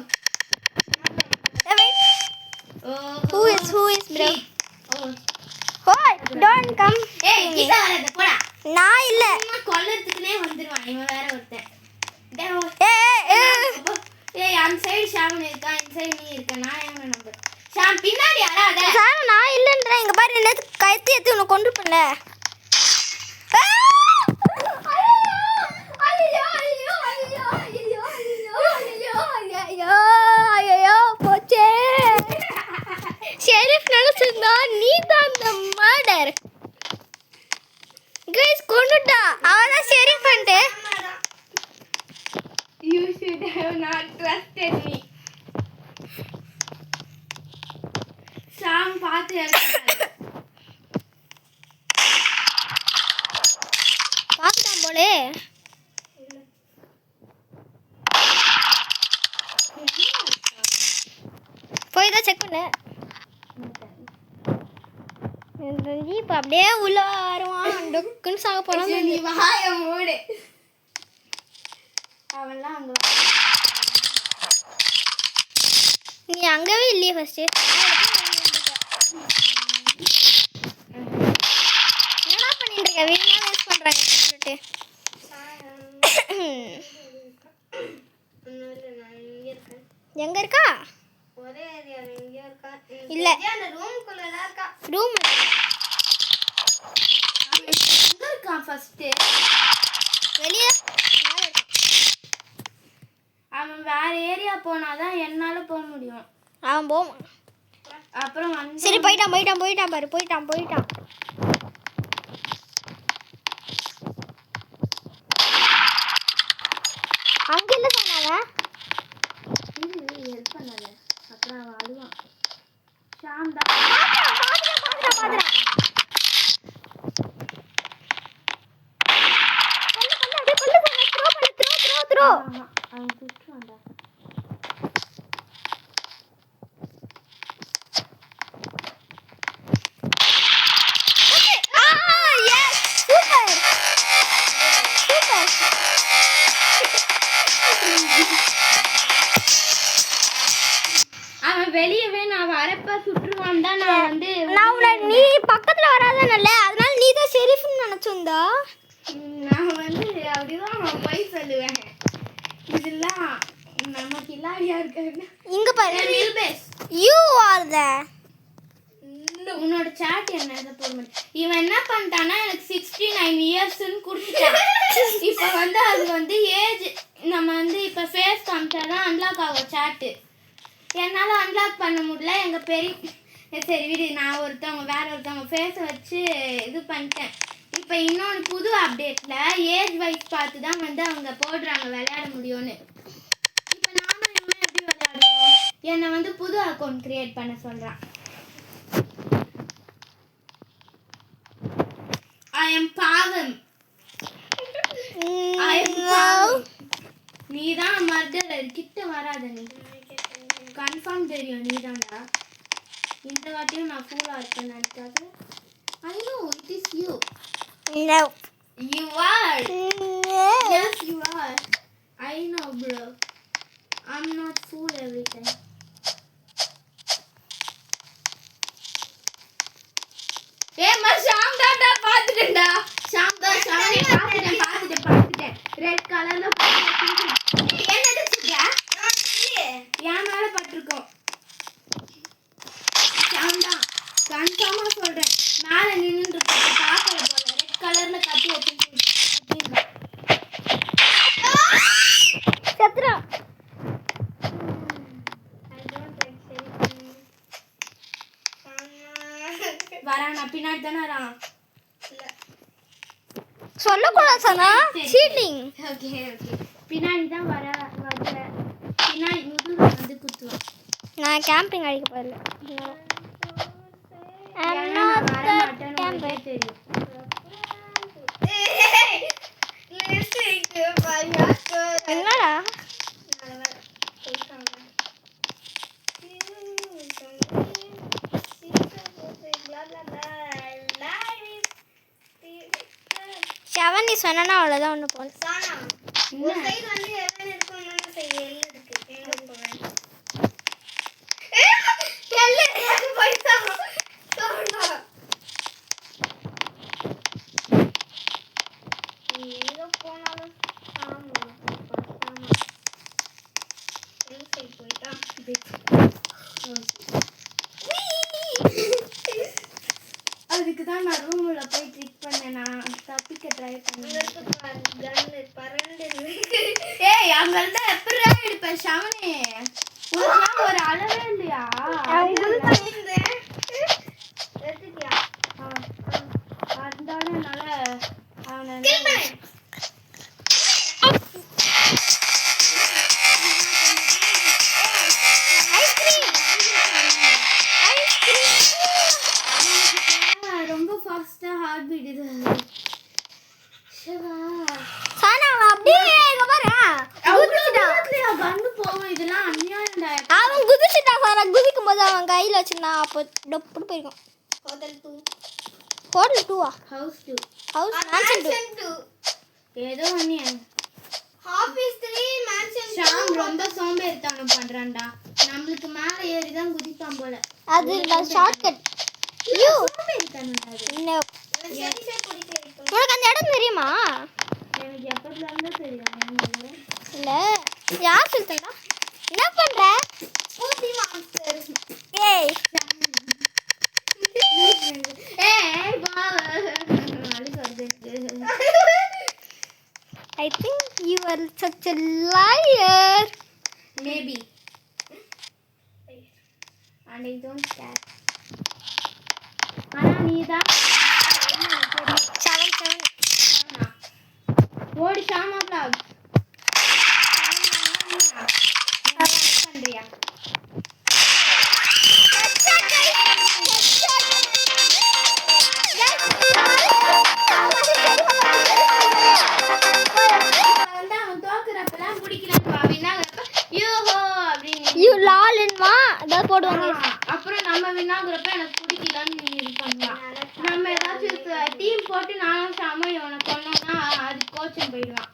Speaker 1: Who is bro?
Speaker 2: O
Speaker 1: Hey, don't come.
Speaker 2: ஏய் கிட்ட வராத போடா.
Speaker 1: நான் இல்ல.
Speaker 2: சும்மா கொல்லறதுக்குனே வந்துருவான் இவன் வேற ஒருத்தன். ஏய் அந்த சைடு ஷாமன் இருக்கா, இந்த சைடு நீ இருக்க. நான் எவனை நம்பர் ஷாம் பின்னாடி யாராத
Speaker 1: சார் நான் இல்லன்றேன். இங்க பாரு என்ன கத்தி ஏத்தி உன்னை கொண்டு பண்ண. போச்சே ஷெரீஃப் நினைச்சிருந்தா நீ தான் அந்த மர்டர். கைஸ் கொண்டுட்டா அவனா ஷெரீஃப் வந்து.
Speaker 2: You should have not trusted me. Sham பாத்து
Speaker 1: பாத்துட்டான் போலே. போய் தான் செக் பண்ணு. இப்போ அப்படியே உள்ள வருவான் டொக்குன்னு சாக போனான்.
Speaker 2: நீ வாய மூடு. அவன்லாம் அங்க
Speaker 1: நீ அங்கவே இல்லையே ஃபர்ஸ்ட். என்னடா பண்ணிட்டு இருக்க? வீணா வேஸ்ட் பண்றாங்க சொல்லிட்டு. எங்க இருக்கா?
Speaker 3: ஒரே ஏரியா எங்க இருக்கா?
Speaker 1: இல்ல
Speaker 3: அந்த ரூம்க்குள்ள தான் இருக்கா.
Speaker 1: ரூம்
Speaker 2: எங்க இருக்கான் ஃபர்ஸ்ட்?
Speaker 1: வெளியே
Speaker 2: அவன் வேற ஏரியா போனாதான் என்னால போக முடியும்.
Speaker 1: அவன் போவான்.
Speaker 2: அப்புறம் வந்து
Speaker 1: சரி போயிட்டான் போயிட்டான் போயிட்டான் பாரு போயிட்டான் போயிட்டான். அங்க இல்ல சொன்னாங்க.
Speaker 2: ஹெல்ப் பண்ணல. அப்புறம் அவன் அழுவான். ஷாம் தான்
Speaker 1: பாத்துறா த்ரோ.
Speaker 2: அவன் சுற்றுவான்டா. அவன் வெளியவே நான் வரப்ப சுற்றுவான் தான். நான் வந்து
Speaker 1: நான் உன்னை நீ பக்கத்துல வராதனால அதனால நீ தான் ஷெரீஃப்னு நினைச்சிருந்தா.
Speaker 2: நான் வந்து அப்படிதான் போய் சொல்லுவேன். இதெல்லாம் நம்ம கில்லாடியா இருக்காங்க.
Speaker 1: இங்க பாரு
Speaker 2: மில்பேஸ்
Speaker 1: யூ ஆர் த
Speaker 2: உன்னோட சாட் என்ன இதை போட. இவன் என்ன பண்ணிட்டான்னா எனக்கு 69 இயர்ஸ்ன்னு கொடுத்துட்டான். இப்போ வந்து அது வந்து ஏஜ் நம்ம வந்து இப்போ ஃபேஸ் காமிச்சாதான் அன்லாக் ஆகும் சாட்டு. என்னால் அன்லாக் பண்ண முடியல. எங்கள் பெரிய சரி விடு, நான் வேற ஒருத்தவங்க ஃபேஸை வச்சு இது பண்ணிட்டேன். இப்போ இன்னொன்று புது அப்டேட்டில் ஏஜ் வைஸ் பார்த்து தான் வந்து அவங்க போடுறாங்க விளையாட முடியும்னு. இப்போ நானும் இவன் எப்படி விளையாடுவோம்? என்னை வந்து புது அக்கௌண்ட் க்ரியேட் பண்ண சொல்கிறான். I am பாவம். நீதான் மர்டரர். கிட்ட வராத நீ. கன்ஃபார்ம் தெரியும் நீதான்டா. இந்த வாட்டியும் நான் ஃபூலா இருக்கேன்னு நினைக்காது. I know it is you.
Speaker 1: No.
Speaker 2: You are.
Speaker 1: No.
Speaker 2: Yes you are. I know bro. I'm not fool every time. Sham தான்டா பாத்துட்டேன்டா. ஷாம் தான் ஷாமே பாத்துட்டேன். ரெட் கலர்ல என்ன அடிச்சிட்ட? என் மேல பட்டிருக்கோம். ஷாம் தான்
Speaker 1: சொல்லக்கூடாது சனா சீட்டிங்.
Speaker 2: Okay okay. பின்னாடி தான் வர பின்னாடி முதுகுல வந்து குத்துவோம்.
Speaker 1: நான் கேம்பிங் அடிக்க போறல.
Speaker 2: ஏன்னா நான் வர மாட்டேன்னு உனக்கே தெரியும்.
Speaker 1: என்னடா செவன் சொன்னா அவ்வளோதான் ஒன்று போகணும்.
Speaker 2: அதுக்கு தான் நான் ரூம்ல போய் ட்ரிக் பண்ணேன். நான் தப்பிக்க ட்ரை பண்ணேன். ஏய் அங்கள்ட்ட எப்படிடா எடுப்பேன் ஷவனே? உனக்கு ஒரு அளவே இல்லையா? அதனால என்னால அவனை ரொம்ப ஃபாஸ்டா ஹார்ட் பீட் இது.
Speaker 1: சானா அப்படியே இங்க பாரு.
Speaker 2: கண்ணு போகும். இதெல்லாம் அநியாயம்டா.
Speaker 1: அவன் குதிச்சுட்டான் சாரா. குதிக்கும் போது அவன் கையில் வச்சிருந்தான். அப்போ டொப்புன்னு போயிருக்கான். ஹோட்டல் 2
Speaker 2: ஹவுஸ் 2
Speaker 1: ஹவுஸ் மேன்ஷன் 2
Speaker 2: ஏதோ ஒண்ணு. ஷாம் ரொம்ப சோம்பேறித்தனம் பண்றான்டா. நம்மளுக்கு மேல ஏறி தான் குதிப்பான் போல.
Speaker 1: அது ஷார்ட்கட். யூ
Speaker 2: சோம்பேறித்தனம் அது.
Speaker 1: உனக்கு அந்த இடம் தெரியுமா?
Speaker 2: எனக்கு எப்பத்துல இருந்து தெரியும்.
Speaker 1: இல்ல யார் சொல்லிட்டா? என்ன பண்ற? ஏய்
Speaker 2: ஏய் வா அழுக வருது.
Speaker 1: I think you are such a liar.
Speaker 2: Maybe. And I don't care. ஆனா நீதான்
Speaker 1: 7
Speaker 2: ஓடி ஷாமா vlog பண்றியா? அவன் தோக்குறப்பெல்லாம் பிடிக்கிறான். யூஹோ அப்படின்னு
Speaker 1: you lolன்மா அத போடுவாங்க.
Speaker 2: அப்புறம் நம்ம வினாகுறப்ப எனக்கு பிடிக்கலன்னு நீ இது பண்ணலாம். நம்ம ஏதாச்சும் டீம் போட்டு நானும் ஷாமா இவனை கொன்னோம்னா அது கோச்சிங் போயிடுவான்.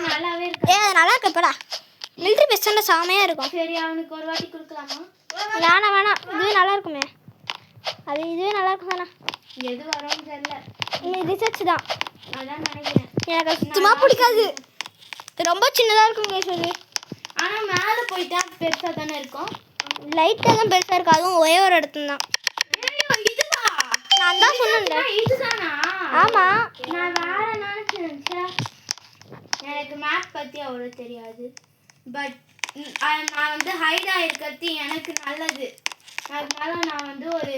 Speaker 2: நல்லாவே இருக்கு.
Speaker 1: ஏ நல்லா இருக்கப்படா. மிலிட்டரி பெஸ்ட்ல சாமையா இருக்கும்.
Speaker 2: சரி அவனுக்கு ஒரு வாட்டி கொடுக்கலாமா?
Speaker 1: வேணாம் இதுவே நல்லா இருக்குமே. அது இதுவே நல்லா இருக்கும் தானே.
Speaker 2: எது வரும்னு தெரியல.
Speaker 1: இது ரிசர்ச் தான்.
Speaker 2: அதான் நினைக்கிறேன்.
Speaker 1: எனக்கு சுத்தமா பிடிக்காது. ரொம்ப சின்னதா இருக்கும் கேஸ்.
Speaker 2: ஆனா மேல போயிட்டா பெருசா தானே இருக்கும்.
Speaker 1: லைட்டா தான் பெருசா இருக்கு. அதுவும் ஒரே ஒரு இடத்துல தான்.
Speaker 2: இதுவா?
Speaker 1: நான் தான் சொன்னேன்.
Speaker 2: இதுதானா?
Speaker 1: ஆமா
Speaker 2: நான் வேற நினைச்சேன். எனக்கு மேப் பத்தி அவ்வளோ தெரியாது. பட் நான் வந்து ஹைட் ஆயிருக்கிறது எனக்கு நல்லது. அதனால நான் வந்து ஒரு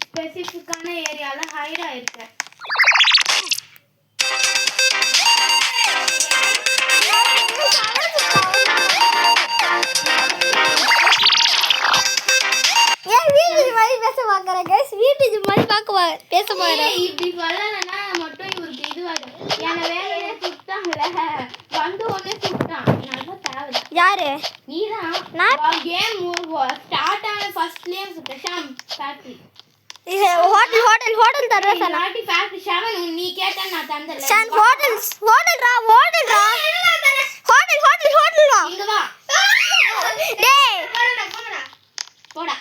Speaker 2: ஸ்பெசிஃபிக்கான ஏரியாவில் ஹைட் ஆயிருக்கேன்.
Speaker 1: ஏன் வீட்டு மாதிரி பேச பார்க்குற கைஸ்? வீட்டு மாதிரி பேச போகிறேன்.
Speaker 2: இப்படி சொல்லலைன்னா மட்டும் இவருக்கு இதுவாகும். என்னை வேலையே சுட்டாங்களே வந்து ஒன்னே சுட்டான். நல்லா தேவை.
Speaker 1: யாரு?
Speaker 2: நீதான்.
Speaker 1: நான்
Speaker 2: கேம் ஸ்டார்ட் ஆன ஃபர்ஸ்ட்லயே சுட்ட ஷாம் ஃபேக்டரி.
Speaker 1: ஹோட்டல் தர சனா.
Speaker 2: நாட்டி ஃபேக்டரி ஷாம் நீ கேட்டா நான் தந்தல.
Speaker 1: ஷான் ஹோட்டல்ரா. ஹோட்டல் வா.
Speaker 2: இங்க வா.
Speaker 1: டேய்
Speaker 2: போடா.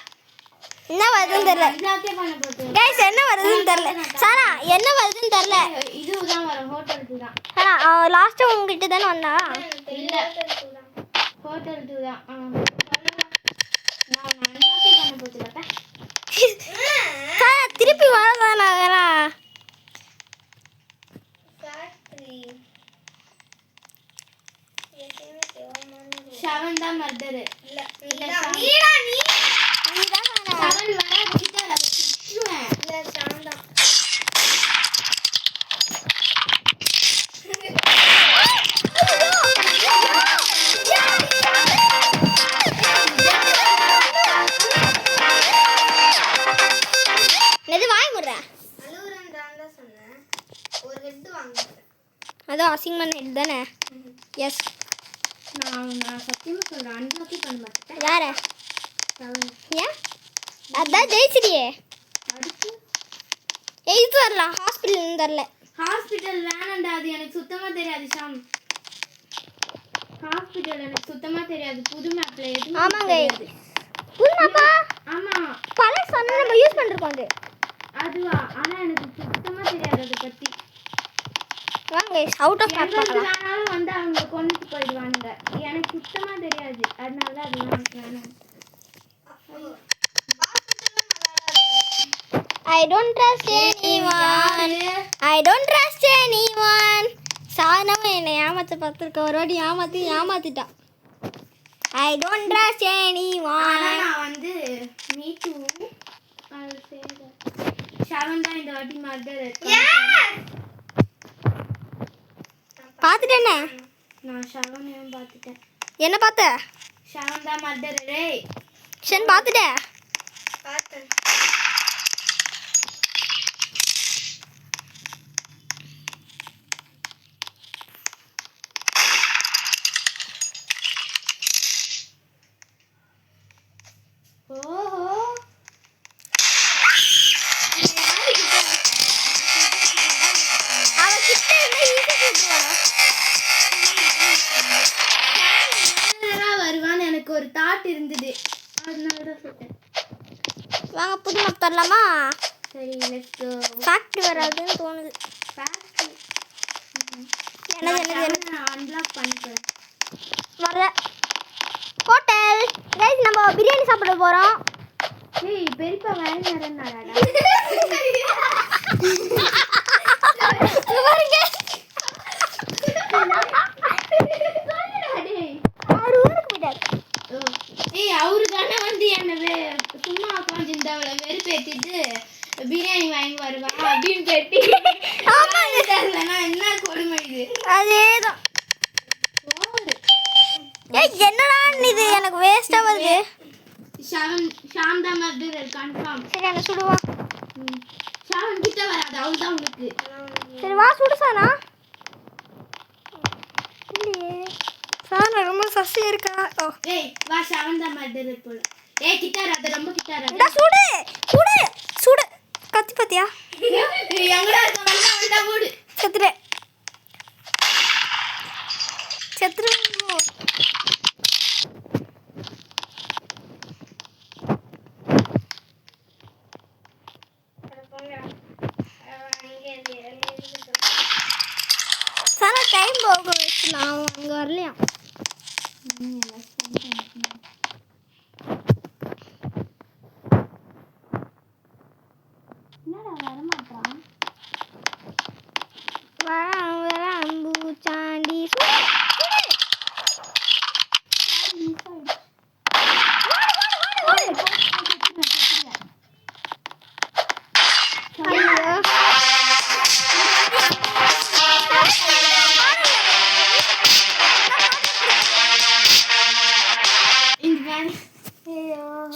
Speaker 1: என்ன வருதுன்னு தெரியல.
Speaker 2: எல்லாத்தையும் பண்ண போகுது.
Speaker 1: கைஸ் என்ன வருதுன்னு தெரியல. சனா என்ன வருதுன்னு தெரியல.
Speaker 2: இதுதான் வரும். ஹோட்டலுக்கு தான்.
Speaker 1: சனா லாஸ்ட் உங்ககிட்ட தான வந்தா?
Speaker 2: இல்ல ஹோட்டலுக்கு தான். நான் எல்லாத்தையும் பண்ண போகுதுலப்பா.
Speaker 1: சனா திருப்பி வரதானா?
Speaker 2: ஷவன் தான் மர்டர்.
Speaker 1: நீதான்
Speaker 2: ஷவன் வர கிட்ட
Speaker 1: முடுறா
Speaker 3: அழுவுறேன்றான் தான் சொன்னேன். ஒரு ஹெட் வாங்குறேன்.
Speaker 1: அதான் அசிங்கமான ஹெட் தானே எஸ்
Speaker 2: நான் சத்தியமா சொல்றேன், அன்லாக்கே பண்ண மாட்டேன்.
Speaker 1: யார
Speaker 2: செவன்.
Speaker 1: ஏன் அதான் ஜெயிச்சிரியே
Speaker 2: அடுத்து
Speaker 1: எயித்து வரலாம் ஹாஸ்பிட்டல் தரல
Speaker 2: ஹாஸ்பிட்டல் வேணாண்டா, அது எனக்கு சுத்தமா தெரியாது ஷாம். ஹாஸ்பிட்டல் எனக்கு சுத்தமா தெரியாது. புது மேப்ல எதுவும்
Speaker 1: ஆமாங்க.
Speaker 2: தெரியாது.
Speaker 1: புதுமாப்பா
Speaker 2: ஆமா
Speaker 1: பழைய சொன்ன நம்ம யூஸ் பண்ணிருக்கோம் அது
Speaker 2: அதுவா, ஆனா எனக்கு சுத்தமா தெரியாது அதை பத்தி.
Speaker 1: வாங்க அவுட் ஆஃப் மேப்
Speaker 2: எங்களுக்கு
Speaker 1: பார்க்கலாம்
Speaker 2: வேணாலும் வந்து அவங்க கொண்டுட்டு போயிடுவானுங்க. எனக்கு சுத்தமா தெரியாது, அதனால தான் அதெல்லாம் எனக்கு வேணாம்.
Speaker 1: I don't trust anyone. I don't trust anyone. சாதனமா என்னை ஏமாத்த பார்த்துருக்க ஒரு வாட்டி ஏமாத்திட்டான். I don't trust anyone.
Speaker 2: ஆனா நான் வந்து மீ டூ ஷவன் தான் இந்த வாட்டி மர்டர்.
Speaker 1: பார்த்துட்டேனே
Speaker 2: நான் ஷவனையும் பார்த்துட்டேன்.
Speaker 1: என்ன பார்த்த
Speaker 2: ஷவன் தான் மர்டர். ரேய்
Speaker 1: ஷன் பார்த்துட்டேன்
Speaker 3: பார்த்தேன்.
Speaker 2: ஓஹோ
Speaker 1: அவன் கிட்ட இருந்தா
Speaker 2: வருவான்னு எனக்கு ஒரு தாட் இருந்தது, அதனால தான் சொல்லிட்டேன்.
Speaker 1: வாங்க புது மேப் தரலாமா
Speaker 2: சரி லெட்ஸ் கோ.
Speaker 1: ஃபேக்ட்ரி வராதுன்னு தோணுது என்னது
Speaker 2: நான் அன்லாக் பண்ணிக்கிறேன்.
Speaker 1: வர ஹோட்டல் கைஸ் நம்ம பிரியாணி சாப்பிட போறோம்
Speaker 2: ஏய் பெரியப்பா வேலை நடனாடா.
Speaker 1: பாருங்க அவரு ஊருக்கு போயிட்டாரு
Speaker 2: ஏய் அவரு தானே வந்து என்ன சும்மா உட்காந்து இருந்தவளை வெறுப்பேத்திட்டு பிரியாணி வாங்கி வருவா அப்படின்னு கேட்டி. ஆமாங்க தெரியலனா என்ன கொடுமை இது.
Speaker 1: அதேதான் ஏய் என்னடா இது எனக்கு வேஸ்டா வருது
Speaker 2: ஷாம் தான் மர்டர் கன்ஃபார்ம்.
Speaker 1: சரி என்ன சுடுவா
Speaker 2: ஷாம் கிட்ட வராது, அவள் தான் உனக்கு.
Speaker 1: சரி வா சுடுசானா இல்லையே சானா ரொம்ப சசியா இருக்கா ஓ
Speaker 2: ஏய் வா ஷாம் தான் மர்டர் போல. ஏய் கிட்ட வராத, ரொம்ப கிட்ட வராத.
Speaker 1: டா சுடு சுடு சுடு கத்தி பாத்தியா
Speaker 2: எங்கடா இருக்க வந்தா ஓடு.
Speaker 1: செத்துரு செத்துரு சானா டைம் போக வச்சு நான் அங்க வரலையா
Speaker 2: என்னடா வர மாட்டான்.
Speaker 1: வரம்பு சாண்டி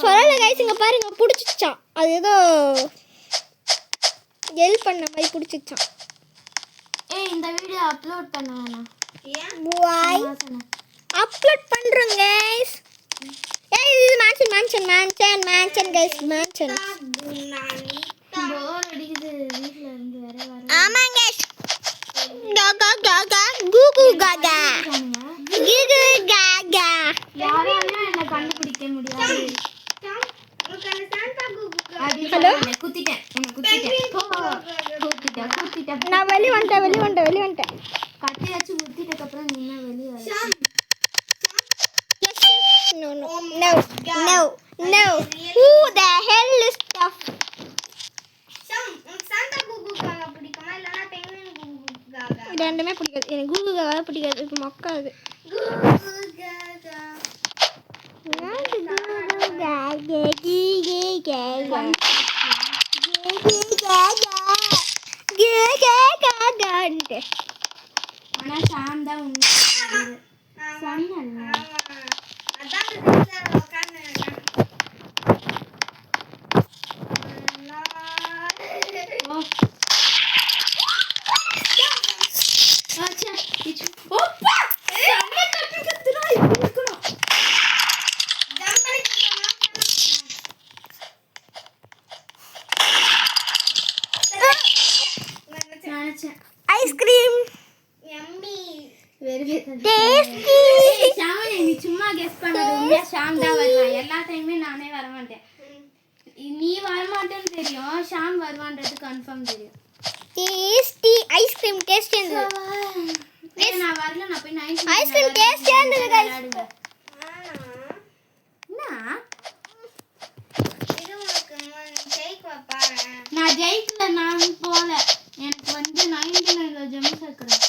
Speaker 1: சொல்லல கைஸ் இங்க பாருங்க புடிச்சிச்சான் அது ஏதோ எல் பண்ண மாதிரி புடிச்சிச்சான்
Speaker 2: ஏய் இந்த வீடியோ அப்லோட் பண்ண வேணாம்.
Speaker 1: வாய் அப்லோட் பண்றோம் கைஸ் ஏய் இது மேன்ஷன் கைஸ் மேன்ஷன்
Speaker 2: போர் அடிக்குது வீட்ல இருந்து வேற வர.
Speaker 1: ஆமா கைஸ் காகா காகா குகு காகா குகு காகா
Speaker 2: யாராலையும் என்ன கண்டுபிடிக்க முடியாது.
Speaker 1: ஹலோ
Speaker 2: குத்திட்டேன்
Speaker 1: நான் வெளிய வந்துட்டேன்
Speaker 2: கட்டி வச்சு குத்திட்டதுக்கு அப்புறம் நீ என்ன வெளிய வர.
Speaker 1: No. Who the hell is tough? ரெண்டுமே பிடிக்காது எனக்கு கூகுள் பிடிக்காது இது மக்கா அது
Speaker 2: ஆனா ஷாம் தான் உண்மை சொன்னல. நினைச்சேன்.
Speaker 1: Ice cream
Speaker 3: Emmy.
Speaker 1: டேஸ்டி.
Speaker 2: ஷாம் நீ சும்மா கெஸ் பண்ணது உண்மையா ஷாம் தான் வருவான். எல்லா டைமே நானே வர மாட்டேன். நீ வர மாட்டேன்னு தெரியும். ஷாம் வருவான்றது கன்ஃபார்ம் தெரியும்.
Speaker 1: டேஸ்டி ஐஸ்கிரீம் டேஸ்டி இருந்தது.
Speaker 2: நான் வரல, நான் போய் 90
Speaker 1: ஐஸ்கிரீம் டேஸ்டியா இருந்தது guys.
Speaker 2: விளையாடுங்க. என்ன
Speaker 3: இது உனக்கு ஜெயிக்க பாரு.
Speaker 2: நான் ஜெயிக்கல, நான் போல. எனக்கு வந்து 99ல ஜெம்ஸ் இருக்கிறேன்.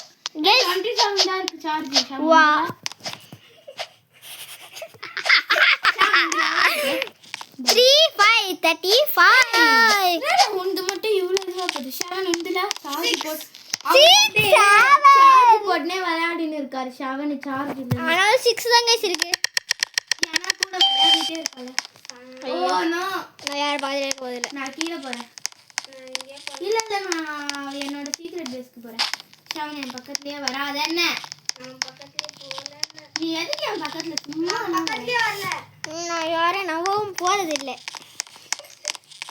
Speaker 1: Guys,
Speaker 2: 27 தான் இருக்கு சார்ஜ்.
Speaker 1: வா. த்ரீ 5:35.
Speaker 2: உண்டு மட்டும் இவ்வளவு இதுவா போகுது. ஷாவன் உண்டுல சார்ஜ் போட்டு
Speaker 1: Six,
Speaker 2: சார்ஜ் போட்டுனே விளையாடின்னு இருக்காரு. ஷாவன் சார்ஜ் இல்ல.
Speaker 1: ஆனாலும் 6 தான் guys இருக்கு.
Speaker 2: ஏன்னா கூட விளையாடிட்டே இருக்கால. ஓ நோ,
Speaker 1: நான் யார் பாதியில இருக்க போதில்ல.
Speaker 2: நான் கீழே போறேன். இல்ல இல்ல, நான் என்னோட சீக்ரெட் பேஸ்க்கு போறேன். ஷாவன் என் பக்கத்துலயே வராத. என்ன
Speaker 3: நான் பக்கத்துலயே போல.
Speaker 2: நீ எதுக்கு என் பக்கத்துல சும்மா
Speaker 3: பக்கத்துலயே வரல.
Speaker 1: நான் யாரும் நம்பவும் போறது இல்லை.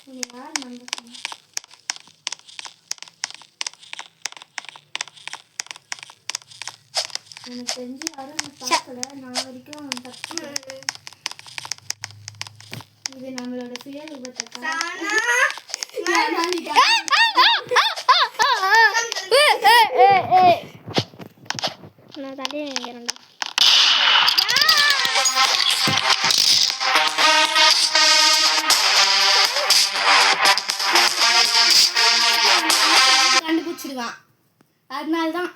Speaker 2: நீ யார் நம்ப சொன்ன? எனக்கு தெரிஞ்சு யாரும் என்ன பார்க்கல. நான் வரைக்கும் தப்பு. இது நம்மளோட சுய விபத்தை
Speaker 1: நான் தள்ளி நினைக்கிறேன்டா.
Speaker 2: கண்டுபிடிச்சிருக்கான். அதனால்தான்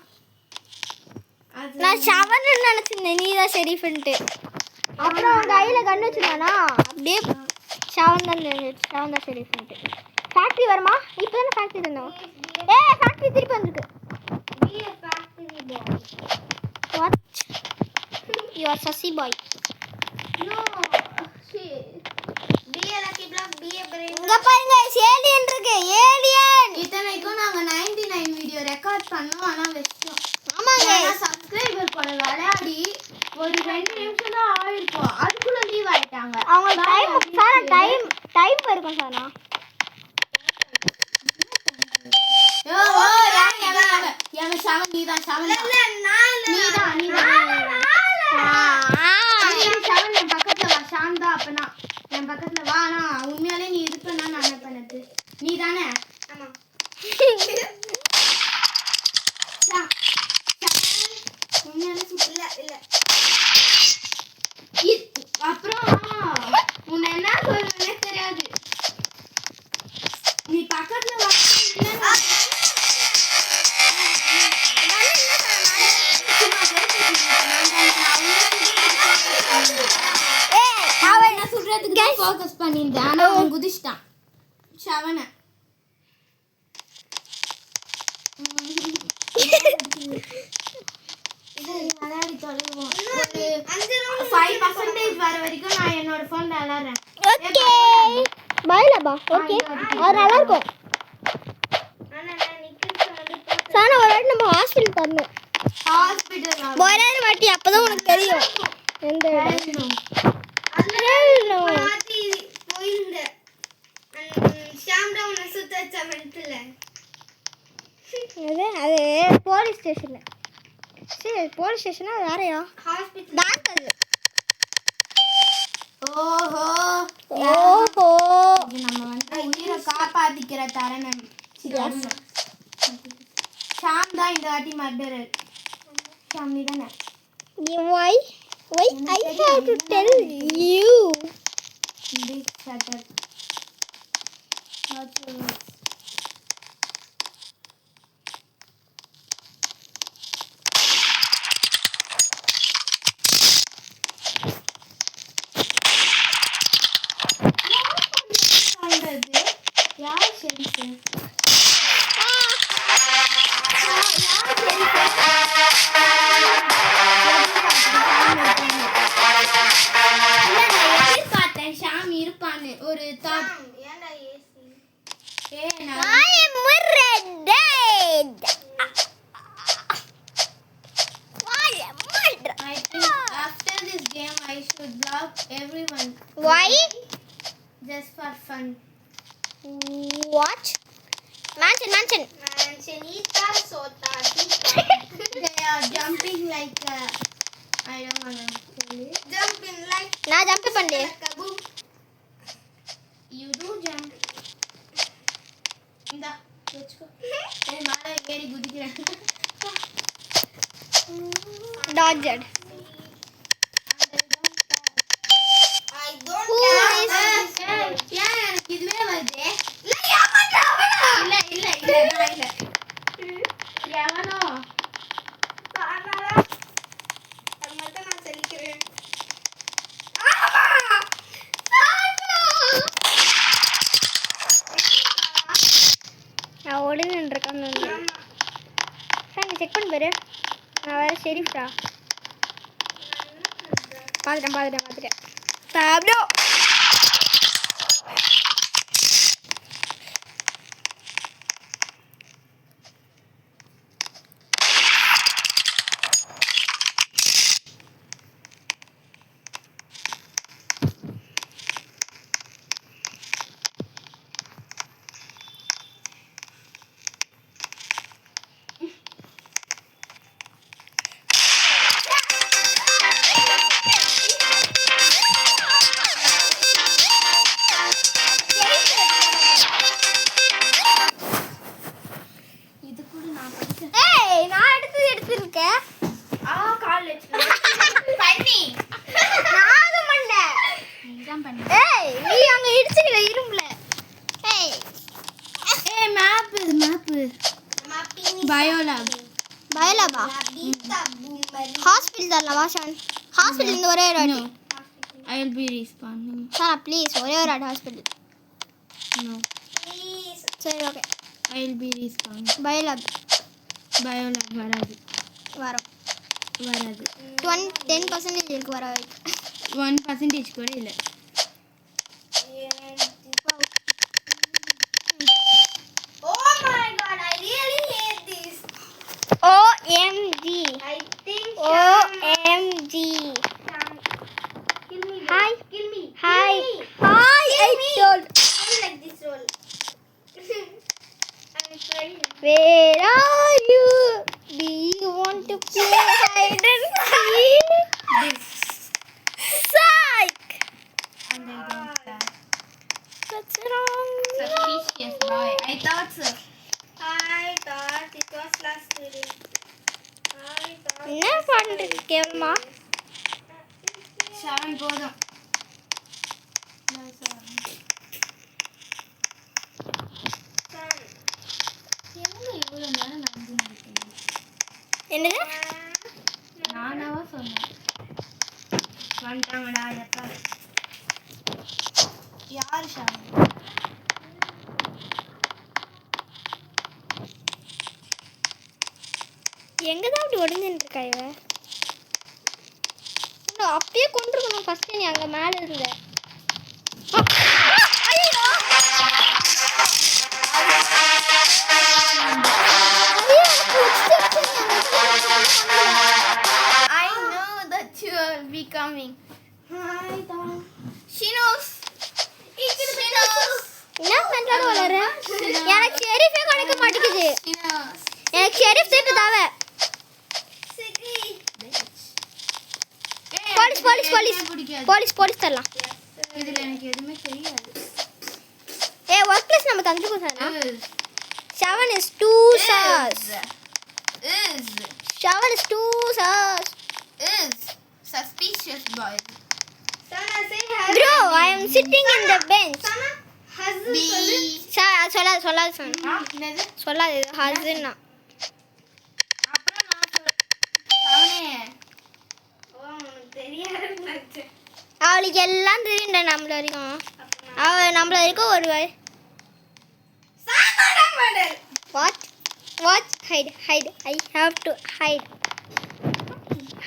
Speaker 1: நான் ஷவன் நினைச்சிருந்தேன், நீ தான் ஷெரீஃப்ன்ட்டு. அப்புறம் அவன் கையில கண்ணு வச்சிருந்தானா, அப்படியே ஷவன் தான் ஷெரீஃப்ன்ட்டு. ஃபேக்டரி வருமா? இப்போ தானே ஃபேக்டரி இருந்தோம். ஃபேக்டரி திருப்பி வந்திருக்கு.
Speaker 3: Be a factory boy.
Speaker 1: What you are sissy boy.
Speaker 2: No, shit.
Speaker 3: Be a lucky block. Be a brain.
Speaker 1: இங்க பாருங்க, ஏலியன் இருக்கு. ஏலியன்.
Speaker 2: இத்தனைக்கும் நாங்க 99 வீடியோ ரெக்கார்ட் பண்ணோம். ஆனா வெச்சோம்.
Speaker 1: ஆமாங்க.
Speaker 2: சப்ஸ்கிரைபர் கூட விளையாடி ஒரு 2 நிமிஷம் தான் ஆயிருக்கும். அதுக்குள்ள லீவ் ஆயிட்டாங்க.
Speaker 1: அவங்க டைம் இருக்கும் சார்.
Speaker 2: எவன் ஷாவன்? நீதான் ஷாவன்.
Speaker 3: இல்ல, நான் இல்ல.
Speaker 2: நீதான். ஷாவன் என் பக்கத்துல வா. ஷாம் தான் அப்பனா என் பக்கத்துல வா. ஆனா உண்மையாலே நீ இது பண்ணா நான் என்ன பண்ணது? நீ தானே?
Speaker 3: ஆமா.
Speaker 2: உண்மையாலே
Speaker 3: இல்ல இல்ல.
Speaker 2: அப்புறம் உன்னை என்ன சொல்றேன்னே தெரியாது. நீ பக்கத்துல வா. அவன் என்ன சொல்றதுக்கு தான் ஃபோக்கஸ் பண்ணியிருந்தேன். ஆனா அவன் குதிச்சிட்டான். ஷவனை விளையாடி தொலைவோம். ஒரு 5% வர வரைக்கும் நான் என்னோட ஃபோன்ல விளையாடுறேன்.
Speaker 1: ஓகே பாய்லபா. ஓகே அது நல்லா இருக்கும்.
Speaker 3: ஆனா நான் நிக்கிறது வந்து
Speaker 1: சானா ஒரு வாட்டி நம்ம ஹாஸ்பிடல் தரணும்.
Speaker 2: ஹாஸ்பிட்டல்
Speaker 1: போயிடாத மாட்டி, அப்பதான் உனக்கு தெரியும் எந்த இடம்.
Speaker 3: மாத்தி போயிருந்த ஷாம்டா உன்னை சுத்த வச்ச மென்ட்ல.
Speaker 1: அது போலீஸ் ஸ்டேஷன்ல. சரி போலீஸ் ஸ்டேஷனா வேறயா?
Speaker 3: ஹாஸ்பிடல்
Speaker 1: பேங்க் அது.
Speaker 2: ஓஹோ
Speaker 1: ஓஹோ
Speaker 2: இது நம்ம வந்து உயிரை காப்பாத்திக்கிற தருணம். ஷாம் தான் இந்த வாட்டி மர்டரர். ஷாம் நீ தானே?
Speaker 1: why I have to tell you.
Speaker 2: Big shutter. What's your name? யார் ஷெரீஃப்? எதிர்பார்த்தேன் ஷாம் இருப்பான்னு ஒரு தாட்.
Speaker 3: ஏன்டா AC?
Speaker 1: I am dead. I am murdered.
Speaker 2: I think after this game I should block everyone
Speaker 1: Why?
Speaker 2: just for fun.
Speaker 1: What? Man Mansion.
Speaker 3: Manita Sota.
Speaker 2: They are jumping like I don't want to tell you.
Speaker 3: Jumping like
Speaker 1: நான் ஜம்ப் பண்ணு.
Speaker 3: kaboom.
Speaker 2: You do jump. இந்தா வெச்சுக்கோ. ஏய் மேலே ஏறி குதிக்கிறேன்.
Speaker 1: Dodged.
Speaker 3: I don't
Speaker 1: Who
Speaker 3: care.
Speaker 1: is-
Speaker 2: ஏன் எனக்கு இதுவே வருதே?
Speaker 3: இல்ல ஏமாண்டா அவனா.
Speaker 2: இல்ல நான் இல்ல. எவனோ?
Speaker 3: சானாடா. அது மட்டும் நான் சொல்லிக்கிறேன். ஆமா. சானா.
Speaker 1: நான் ஓடுன்னு இருக்கேன்.
Speaker 3: ஆமா.
Speaker 1: நீ செக் பண்ணி பாரு. நான் வேற ஷெரீஃப்டா. பார்த்துட்டேன். Pablo.
Speaker 2: இது கூட நான் படிச்சேன்.
Speaker 1: ஏய் நான் எடுத்திருக்கேன்.
Speaker 2: கால் வெச்சுக்கோ. பண்ணி.
Speaker 1: நான் பண்ணேன்.
Speaker 2: நீதான் பண்ணு.
Speaker 1: ஏய் நீ அங்க இடிச்சிக்கல இரும்புல. ஏய்
Speaker 2: மேப்.
Speaker 3: Mapping.
Speaker 2: பயோலாப்.
Speaker 1: பயலபா.
Speaker 3: Labita boomer.
Speaker 1: ஹாஸ்பிடல் வாஷன். ஹாஸ்பிடல் இந்த ஒரே ஒரு வாட்டி.
Speaker 2: I will be responding.
Speaker 1: Sir please ஒரே ஒரு வாட்டி ஹாஸ்பிடல்.
Speaker 2: No.
Speaker 3: Please.
Speaker 1: சரி okay.
Speaker 2: I will be responding.
Speaker 1: பயலப்
Speaker 2: பயோலாப் வராது.
Speaker 1: வரோம்.
Speaker 2: 10%
Speaker 1: இருக்கு வர வரைக்கும்.
Speaker 2: 1% கூட இல்ல.
Speaker 3: Oh my god, I really hate this.
Speaker 1: OMG.
Speaker 3: I think
Speaker 1: OMG.
Speaker 3: kill me.
Speaker 1: Hi.
Speaker 3: Kill me.
Speaker 1: Hi.
Speaker 3: Kill me.
Speaker 1: Hi. I told.
Speaker 3: I don't like this roll. I'm trying.
Speaker 1: Where are you? Do you want to play hide and seek? Psych.
Speaker 2: And I don't care.
Speaker 1: What's wrong?
Speaker 2: Suspicious boy. I thought so.
Speaker 3: I thought it was last week. I thought.
Speaker 1: என்ன பண்ணிட்டு கேவலமா?
Speaker 2: 7 போதும். என்ன இவ்வளவு நேரம் நடந்து முடிக்கணும்?
Speaker 1: என்னது?
Speaker 2: நானாவா சொன்னேன். வந்துட்டாங்கடா எப்பா. யார் ஷாமி?
Speaker 1: எங்கதான் அப்படி ஒடிஞ்சுட்டு இருக்கா இவ? இன்னும் அப்பயே கொண்டிருக்கணும் ஃபர்ஸ்ட் நீ அங்க மேல இருந்த. ஐயோ!
Speaker 2: I know that you will be coming. I thought. She knows. She knows.
Speaker 1: என்ன பண்றத வளர? எனக்கு ஷெரீஃபே கிடைக்க மாட்டேங்குது.
Speaker 2: She knows.
Speaker 1: எனக்கு ஷெரீஃப் சேப்பு தாவ. போலீஸ் தரலாம்.
Speaker 2: இதுல எனக்கு எதுவுமே தெரியாது.
Speaker 1: ஏய் ஒர்க் பிளேஸ் நம்ம தந்துக்கோ sir. 7 is 2 stars.
Speaker 2: Is
Speaker 1: 7 is 2 stars.
Speaker 2: suspicious boy.
Speaker 3: Sana say has.
Speaker 1: Bro, I am sitting in the bench.
Speaker 3: Sana has.
Speaker 2: B.
Speaker 1: Sir சொல்லாது சார்.
Speaker 2: என்னது?
Speaker 1: சொல்லாது ஹஸ்னா.
Speaker 2: அப்புறம் நான் அவனே
Speaker 3: Oh, உனக்கு தெரியாது.
Speaker 1: அவளுக்கு எல்லாம் தெரியும்டா நம்மள வரைக்கும். அவ நம்மள வரைக்கும் ஒரு
Speaker 3: Sana model.
Speaker 1: What? Hide. I have to hide.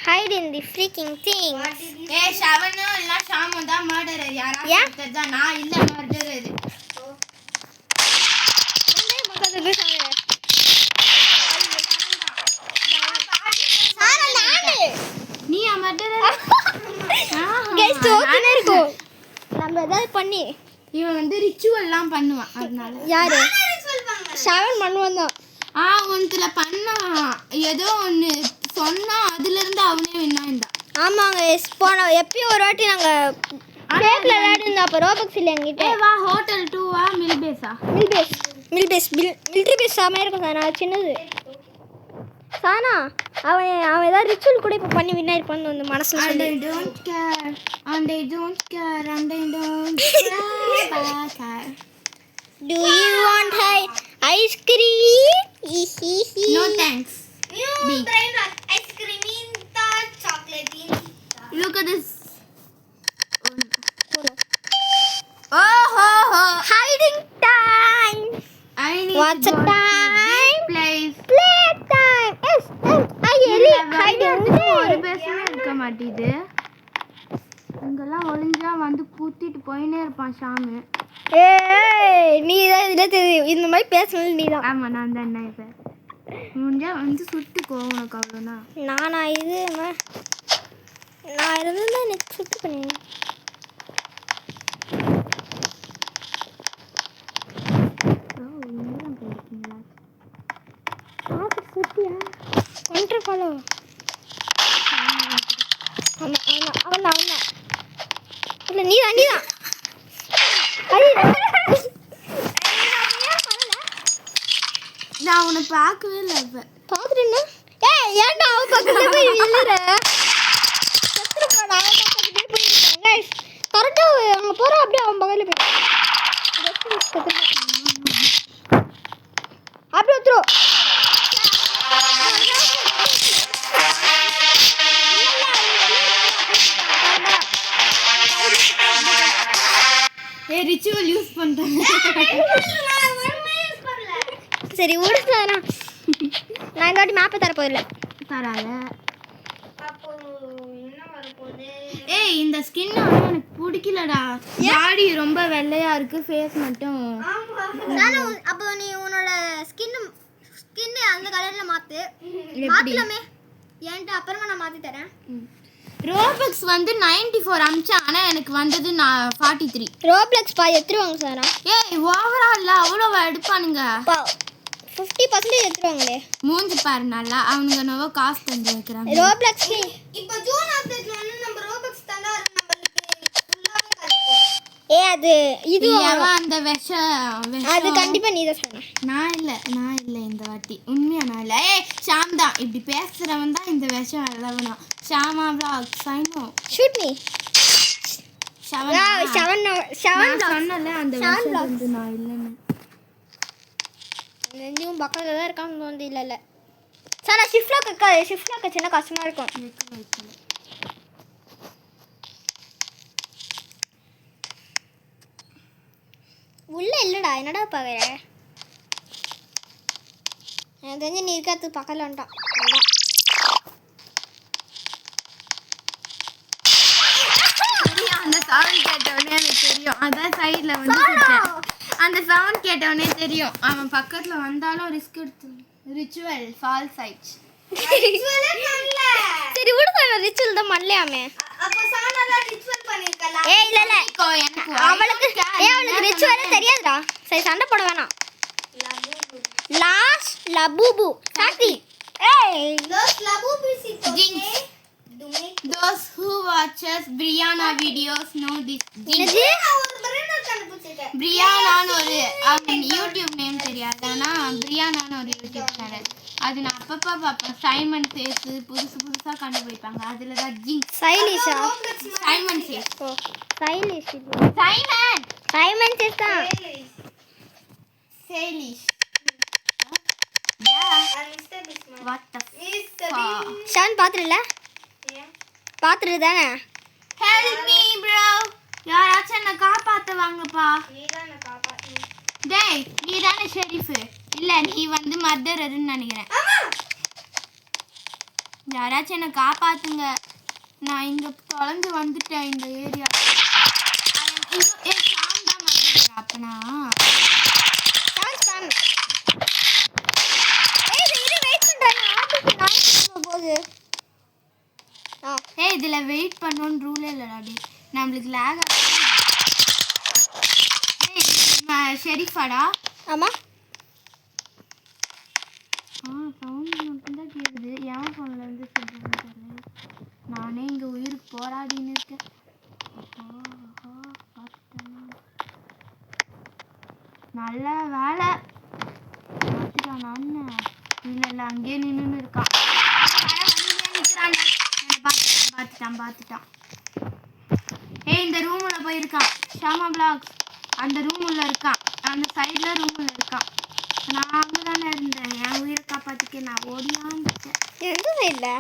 Speaker 1: Hide in the freaking thing.
Speaker 3: What did you
Speaker 2: ஏய் ஷவனோ இல்ல ஷாமோ தான் மர்டரர் யாரா
Speaker 1: ஏன்?
Speaker 2: தெரிஞ்சா நான் இல்ல மர்டரர். நீ மர்டரர்.
Speaker 1: Guys, தோக்கினே இருக்கும். நம்ம ஏதாவது பண்ணி
Speaker 2: இவன் வந்து ரிச்சுவல்லாம் பண்ணுவான் அதனால.
Speaker 1: யாரு?
Speaker 3: ritual பண்ணுங்க?
Speaker 1: 7 பண்ணுவான் தான்.
Speaker 2: ஒன்றுல பண்ணா ஏதோ ஒன்று சொன்னா அதுலேருந்து அவனே வின்னாயிருந்தான்.
Speaker 1: ஆமாங்க எப்பயும் ஒரு வாட்டி நாங்கள் கேக்கில் விளையாடிருந்தோம். அப்போ ரோபக்ஸ் இல்லை எங்கிட்ட.
Speaker 2: வா ஹோட்டல் 2வா மில்பேஸா?
Speaker 1: மிலிட்ரி பேஸ் செமையாக இருக்கும் சார். நான் சின்னது சானா அவன் ஏதாவது ரிச்சுவல் கூட இப்போ பண்ணி வின்னா இருப்பான்னு வந்து மனசில்
Speaker 2: And
Speaker 1: சொல்லி.
Speaker 2: I don't care. And I don't care. And I don't care.
Speaker 1: Do you want ice cream?
Speaker 2: No thanks.
Speaker 3: New brain ice cream in the chocolate in the.
Speaker 2: Look at this. Oh.
Speaker 1: Hiding time.
Speaker 2: I need
Speaker 1: What's
Speaker 2: to
Speaker 1: the
Speaker 2: go
Speaker 1: time?
Speaker 2: to this place.
Speaker 1: Play time.
Speaker 2: ஒரு பேசுமே இருக்க மாட்டேது. இங்கெல்லாம் ஒளிஞ்சா வந்து கூத்திட்டு போயினே இருப்பான் ஷாமு.
Speaker 1: நீ தான் இதில் தெரியும் இந்த மாதிரி பேசணும். நீ தான்.
Speaker 2: ஆமாம் நான் தான் என்ன இப்போ முடிஞ்சா வந்து சுட்டுக்கோ உனக்கு அவ்வளோனா.
Speaker 1: நான் இருந்தால் எனக்கு சுட்டு பண்ணேன். ஒன்றரை ஃபாலோ. அவன் இல்லை நீ தான்
Speaker 2: நான் உன்னை பார்க்கவே இல்லை இப்போ.
Speaker 1: பார்த்துட்டு என்ன ஏன்டா அவன் பக்கத்துல போய் விழுற கரெக்டாக அவங்க போகிற அப்படியே அவன் பக்கத்தில் போய் அப்படியே வந்துடும்.
Speaker 2: ரிச்சுவல் யூஸ் பண்ணுறேன்.
Speaker 1: சரி விடுறேன். நான் இந்த வாட்டி மேப்பை தர போதில்லை.
Speaker 2: தராத.
Speaker 3: அப்போ என்ன வரப்போகுது?
Speaker 2: ஏய் இந்த ஸ்கின் எனக்கு பிடிக்கலடா. பாடி ரொம்ப வெள்ளையா இருக்கு, ஃபேஸ் மட்டும்.
Speaker 1: அப்போ நீ உன்னோட ஸ்கின்னு அந்த கலரில் மாற்று.
Speaker 2: எப்படி?
Speaker 1: மாற்றலாமே ஏன்ட்டு அப்புறமா நான் மாற்றி தரேன்.
Speaker 2: ரோபக்ஸ் வந்து 94 அமிச்சா, ஆனால் எனக்கு வந்தது 43.
Speaker 1: ரோப்ளெக்ஸ் பாதி எடுத்துருவாங்க சாரா.
Speaker 2: ஏய் ஓவரால் அவ்வளோ எடுப்பானுங்க.
Speaker 1: 50% எடுத்துருவாங்களே.
Speaker 2: மூஞ்சி பாரு நல்லா. அவனுங்க நோவோ காசு தந்து வைக்கிறாங்க.
Speaker 1: ரோப்ளெக்ஸ்க்கு
Speaker 3: இப்போ ஜூன் அப்டேட்ல வந்து நம்ம ரோபக்ஸ் தந்தா நம்மளுக்கு ஃபுல்லாவே கிடைக்கும்.
Speaker 1: அது இது
Speaker 2: அந்த விஷம்
Speaker 1: அது கண்டிப்பாக நீ தான் சொன்ன.
Speaker 2: நான் இல்லை இந்த வாட்டி உண்மையா நான் இல்லை. ஏய் ஷாம் தான் இப்படி பேசுகிறவன் தான் இந்த விஷம் எழுதணும். ஷாமா ப்ளாக் சைனோ
Speaker 1: ஷூட் மீ.
Speaker 2: ஷவன்
Speaker 1: செவன்
Speaker 2: சொன்னல அந்த விஷம் வந்து நான் இல்லைன்னு.
Speaker 1: நெஞ்சும் பக்கத்தில் தான் இருக்கான்னு தோணுது. இல்லை சார் நான் ஷிஃப்ட்லாக் சின்ன கஷ்டமாக இருக்கும். உள்ளே இல்லைடா என்னடா பார்க்குற. எனக்கு தெரிஞ்சு நீ இருக்கிறதுக்கு பக்கத்தில் வந்துட்டான்.
Speaker 2: அந்த சவுண்ட் கேட்டவொடனே எனக்கு தெரியும். அதான் சைடில் வந்து அந்த சவுண்ட் கேட்டவொடனே தெரியும் அவன் பக்கத்தில் வந்தாலும் ரிஸ்க் எடுத்து. ரிச்சுவல் ஃபால்ஸ் ஆயிடுச்சு.
Speaker 3: ரிச்சுவலே பண்ணல.
Speaker 1: சரி விடுங்க ரிச்சுவல் தான் பண்ணலையாமே.
Speaker 3: அப்ப சானால ரிச்சுவல் பண்ணிருக்கலாம்.
Speaker 1: இல்லை
Speaker 2: எனக்கு
Speaker 1: அவளுக்கு ரிச்சுவலே தெரியாதுடா. சரி சண்டை போட வேணாம். லாஸ்ட் லபூபு சாத்தி.
Speaker 3: Those labu pieces.
Speaker 2: Jinx. Those who watches Brianna videos know this. Jinx.
Speaker 3: ஒரு பிரெண்டர் கண்டுபிடிச்சிட்டேன்.
Speaker 2: பிரியானான்னு ஒரு யூடியூப் நேம் தெரியாது, ஆனால் பிரியானான்னு ஒரு யூடியூப் சேனல். அது நான் அப்பப்போ பார்ப்பேன். சைமன் சேஸ் புதுசாக கண்டுபிடிப்பாங்க. அதில் தான் ஜிங்க்ஸ்.
Speaker 1: சைலிஷா
Speaker 2: சைமன் சேஸ்.
Speaker 1: ஓ சைலிஷ் சைமன் சேஸ் தான்.
Speaker 2: சேலிஷ்.
Speaker 3: Mr. Bismarck.
Speaker 2: What the
Speaker 3: Mr.
Speaker 2: fuck?
Speaker 1: ஷான் பார்த்துருல
Speaker 3: Yeah.
Speaker 1: பார்த்துரு தானே.
Speaker 2: Help me bro. யாராச்சும் என்னை காப்பாற்ற வாங்கப்பா.
Speaker 3: நீதான் என்ன காப்பாத்தணும்.
Speaker 2: டேய் நீ தானே ஷெரீஃபு. இல்லை நீ வந்து மர்டரர்னு நினைக்கிறேன். யாராச்சும் என்னை காப்பாற்றுங்க. நான் இங்கே தொலைஞ்சு வந்துட்டேன் இந்த ஏரியா. ஷாம் தான் மர்டர். அப்பனா ஏய் இதில் வெயிட் பண்ணோன்னு ரூலே இல்லைடாடி. நம்மளுக்கு லேக் ஷெரீஃபாடா.
Speaker 1: ஆமாம்
Speaker 2: சவுண்ட் மட்டும்தான் கேட்குது. என் ஃபோனில் இருந்து சொல்கிறேன்னு தெரியல. நானே இங்கே உயிருக்கு போராடின்னு இருக்கேன். பார்த்துட்டேன்னா நல்ல வேலை பார்த்துட்டான். நான் இல்லை அங்கேயே நின்றுன்னு இருக்கான். நிற்கிறான். பார்த்துட்டான். ஏய் இந்த ரூமில் போயிருக்கான். ஷாமா பிளாக்ஸ் அந்த ரூமில் இருக்கான். அந்த சைடில் ரூமில் இருக்கான். நான் அங்கே தானே இருந்தேன். என் உயிரை காப்பாற்றிக்க நான் ஓடியாந்துட்டேன்.
Speaker 1: எந்த சைடில்?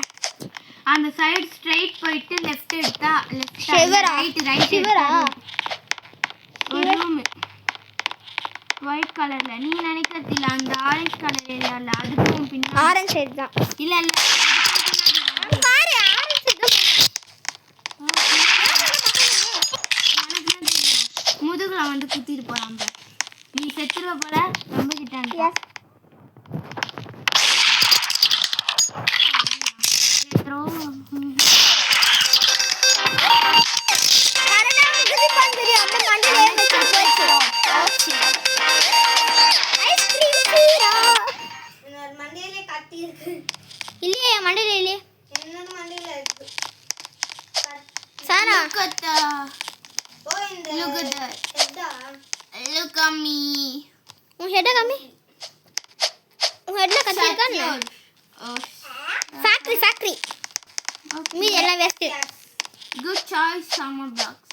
Speaker 2: அந்த சைடு ஸ்ட்ரைட் போயிட்டு லெஃப்ட் எடுத்தா
Speaker 1: ஷிவரா?
Speaker 2: ரைட்
Speaker 1: ஷிவரா?
Speaker 2: ஒரு ரூம் ஒயிட் கலர்ல. நீ நினைக்கிறது இல்லை, அந்த ஆரஞ்சு கலர் ஏரியாவில் அதுக்கும் பின்னாடி.
Speaker 1: ஆரஞ்சு சைடு தான்.
Speaker 2: இல்லை
Speaker 1: பாரு ஆரஞ்சு சைடு
Speaker 2: முதுகுல வந்து குத்திட்டு போறான். நீ செத்துருவ போல ரொம்ப கிட்ட.
Speaker 1: இல்லையே மண்டையில இல்லையே.
Speaker 3: என்னோட மண்டையில இருக்கு.
Speaker 1: சாரா
Speaker 2: Look at that. Look at me.
Speaker 1: உன் ஹெட்ட காமி. உன் ஹெட்ல கத்தி இருக்கா?
Speaker 2: Oh,
Speaker 1: factory
Speaker 2: okay.
Speaker 1: மீதி எல்லாம் waste.
Speaker 2: Good choice, Summer Blocks.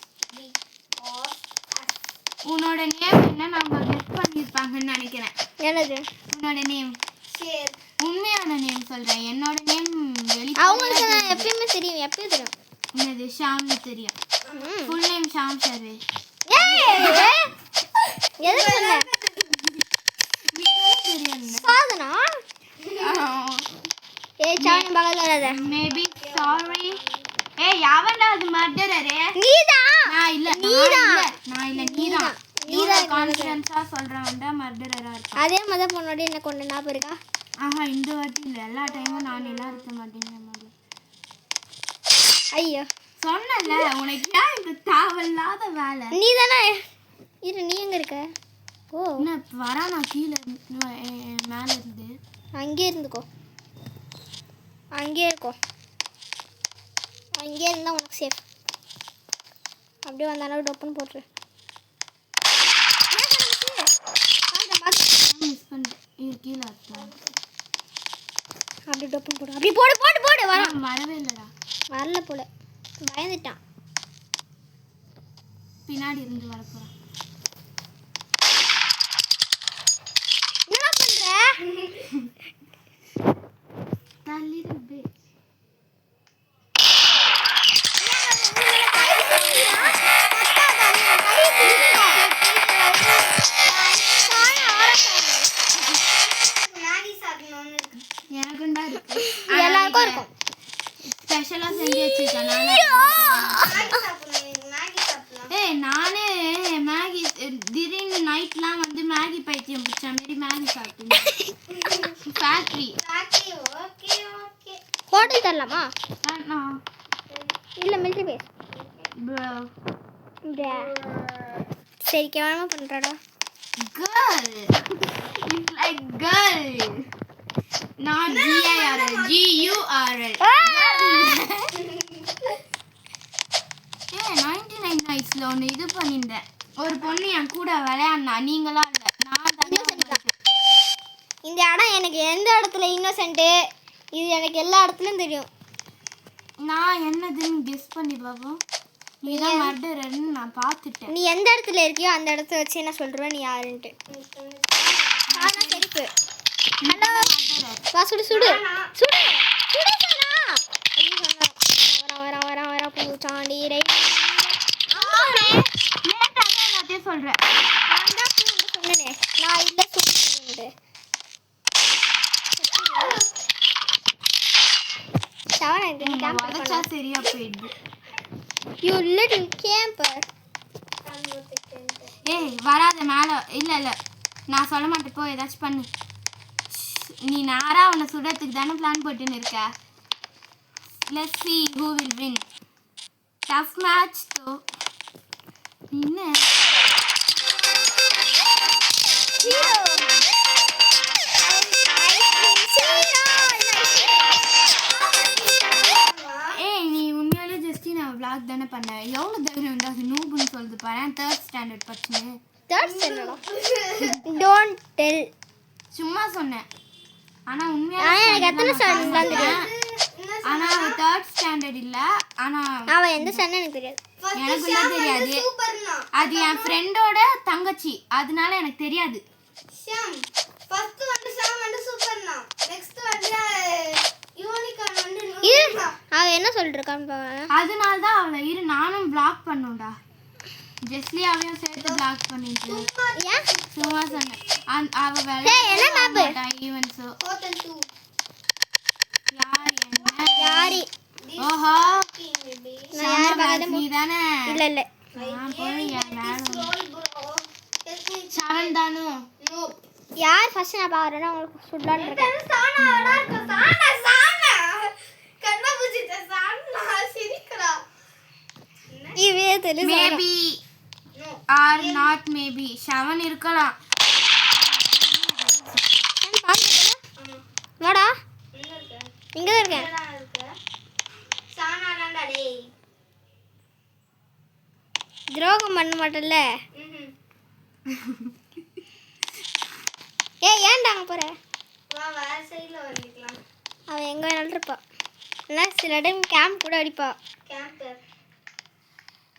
Speaker 2: உன்னோட நேம் என்ன நம்ம கெஸ் பண்ணிருப்பாங்கன்னு நினைக்கிறேன்.
Speaker 1: என்னது
Speaker 2: உன்னோட நேம்? உண்மையான நேம் சொல்றேன். என்னோட நேம்
Speaker 1: அவங்களுக்கு நான் எப்பயுமே தெரியும். எப்பயும் தெரியும்.
Speaker 2: என்னது? ஷாம்னு தெரியும். Full name Sham Sarve.
Speaker 1: எது சொன்ன? சாதனா சாணி பகல்ல
Speaker 2: மேபி சாரி. ஏய் யாவன்டா அது மர்டரரே?
Speaker 1: நீதான்.
Speaker 2: நான் இல்ல நீதான். நீதான் கான்ஃபிடன்ஸா சொல்றவன்டா மர்டரரா இருக்கு.
Speaker 1: அதே மாதிரி பொண்ணோட என்ன கொண்டு ஞாபகம் இருக்கா?
Speaker 2: இந்த வாட்டி இல்ல, எல்லா டைமும் நான் எல்லாம் இருக்க மாட்டேங்கிற மாதிரி.
Speaker 1: ஐயோ
Speaker 2: சொன்னல உனக்கு ஏன் இந்த தேவையில்லாத வேலை?
Speaker 1: நீ தானே இரு. நீ எங்க இருக்க? ஓ
Speaker 2: என்ன வரா? நான் கீழே மேல இருந்து
Speaker 1: அங்கே இருந்துக்கோ. அங்கே இருக்கோ. அங்கே இருந்தால் உனக்கு சேஃப். அப்படியே வந்தாலும் டொப்புன்னு போட்டுரு.
Speaker 2: மிஸ் பண்ணிட்டேன். கீழே
Speaker 1: அப்படி டொப்புன்னு போடு. அப்படி போடு போடு போடு.
Speaker 2: வரவே இல்லைடா.
Speaker 1: வரல போல, பயந்துட்டான்.
Speaker 2: பின்னாடி இருந்து வரப்போறான்.
Speaker 1: என்ன பண்ற?
Speaker 2: little bit. எனக்குண்டா இருக்கு.
Speaker 1: எல்லாருக்கும் இருக்கும்.
Speaker 2: ஸ்பெஷலா செஞ்சு வச்சிருக்கேன். ஏய் நானே மேகி திடீர்னு நைட்லாம் வந்து மேகி பைத்தியம் பிடிச்ச மாதிரி மேகி சாப்பிட்டேன். ஃபேக்டரி
Speaker 1: ஹோட்டல் தரலாமா? இல்லை மிலிட்ரி பேஸ். சரி கேவலமா பண்ணுறாடா.
Speaker 2: Girl. It's like girl. Not G-I-R-L. G-U-R-L. ஏய் 99 நைட்ஸ்ல ஒன்று இது பண்ணியிருந்தேன். ஒரு பொண்ணு என் கூட விளையாடினா. நீங்களா இல்லை, நான் தனியாக.
Speaker 1: இந்த இடம் எனக்கு எந்த இடத்துல இன்னோசென்ட்டு, இது எனக்கு எல்லா இடத்துலையும் தெரியும். நான்
Speaker 2: என்னதுன்னு கெஸ் பண்ணி பார்ப்போம். நீ தான் மர்டரர்னு நான் பார்த்துட்டேன்.
Speaker 1: நீ எந்த இடத்துல இருக்கியோ அந்த இடத்த வச்சு நான் சொல்கிறேன் நீ யாருன்ட்டு. ஆனால் செருப்பு. ஹலோ வா சுடு சுடு சுடு சுடு சொன்னா. ஐயோ சொன்னா வரேன் வரேன் வரேன் பூச்சாண்டி ரை.
Speaker 2: எல்லாத்தையும் சொல்கிறேன்.
Speaker 1: நான் தான் சொன்னேனே, நான் இல்லை சொல்லிட்டு.
Speaker 2: சரியா போயிடுது.
Speaker 1: You little camper.
Speaker 2: ஏய் வராத மேலே. இல்லை இல்லை நான் சொல்ல மாட்டேன். போ ஏதாச்சும் பண்ணு. நீ நேரா அவனை சுடுறதுக்கு தானே பிளான் போட்டுன்னு இருக்க. Let's see who will win. Tough match though. என்ன
Speaker 1: Hero.
Speaker 2: என்ன பண்ண எவ்வளோ தைரியம் வந்து அது நூபுன்னு சொல்லுது பாரு 3rd ஸ்டாண்டர்ட் படிச்சுன்னு
Speaker 1: தேர்ட் ஸ்டாண்டர்டா டோன்ட் டெல்
Speaker 2: சும்மா சொன்னேன் ஆனால்
Speaker 1: ஆனா
Speaker 2: உண்மையாக
Speaker 1: எனக்கு எத்தனை ஸ்டாண்டர்ட் தான் தெரியும்
Speaker 2: ஆனால் அவன் 3rd ஸ்டாண்டர்ட் இல்லை ஆனால்
Speaker 1: அவன் எந்த ஸ்டாண்டர்ட் எனக்கு தெரியாது
Speaker 2: எனக்கு தான் தெரியாது
Speaker 3: சூப்பர்னா
Speaker 2: அது என் ஃப்ரெண்டோட தங்கச்சி அதனால எனக்கு தெரியாது
Speaker 3: ஷாம் ஃபர்ஸ்ட் வந்து ஷாம் வந்து சூப்பர்னா நெக்ஸ்ட் வந்து யூனிகார்ன் வந்து
Speaker 1: இரு
Speaker 3: நூபுனா
Speaker 1: அவன் என்ன சொல்லிட்டு இருக்கான்னு பாரு
Speaker 2: அதனால தான் அவளை இரு நானும் பிளாக் பண்ணும்டா ஜெஸ்லியாவையும் சேர்த்து பிளாக் பண்ணிட்டு
Speaker 1: ஏன்
Speaker 2: சும்மா சொன்னேன் அவ
Speaker 1: ஏய், என்ன map?
Speaker 2: ஈவென்ட்ஸ்
Speaker 3: 4 and 2
Speaker 2: யார் என்ன
Speaker 1: யாரி
Speaker 2: ஓஹோ
Speaker 3: பேபி
Speaker 1: நான் யார் பக்கத்துல
Speaker 2: நீ தானே
Speaker 1: இல்ல இல்ல
Speaker 2: நான் போய் என் மேல
Speaker 3: ரோல் ப்ரோ டெல் மீ
Speaker 2: சரண் தானு
Speaker 3: நோ
Speaker 1: யார் ஃபர்ஸ்ட் நான் பாக்குறேன்னா உங்களுக்கு சுடலான்னு இருக்கேன்
Speaker 3: சானா அடா சானா கண்ணா புஜிட்ட சானா சிரிக்கறா
Speaker 1: இவே தெரியும்
Speaker 2: maybe
Speaker 3: no
Speaker 2: or not maybe ஷவன் இருக்கலாம்
Speaker 1: வாடா
Speaker 3: எங்க இருக்க
Speaker 1: இங்க தான் இருக்கேன்
Speaker 3: எங்கடா இருக்க சானா தான்டா டேய்
Speaker 1: துரோகம் பண்ண மாட்டல்ல
Speaker 3: ம்ம்
Speaker 1: ஏய் ஏன்டா அங்க போற
Speaker 3: வா வேற சைடுல வந்துக்கலாம்
Speaker 1: அவன் எங்க வேணாலும் இருப்பா இல்ல சில டைம் கேம்ப் கூட அடிப்பா
Speaker 3: கேம்பர்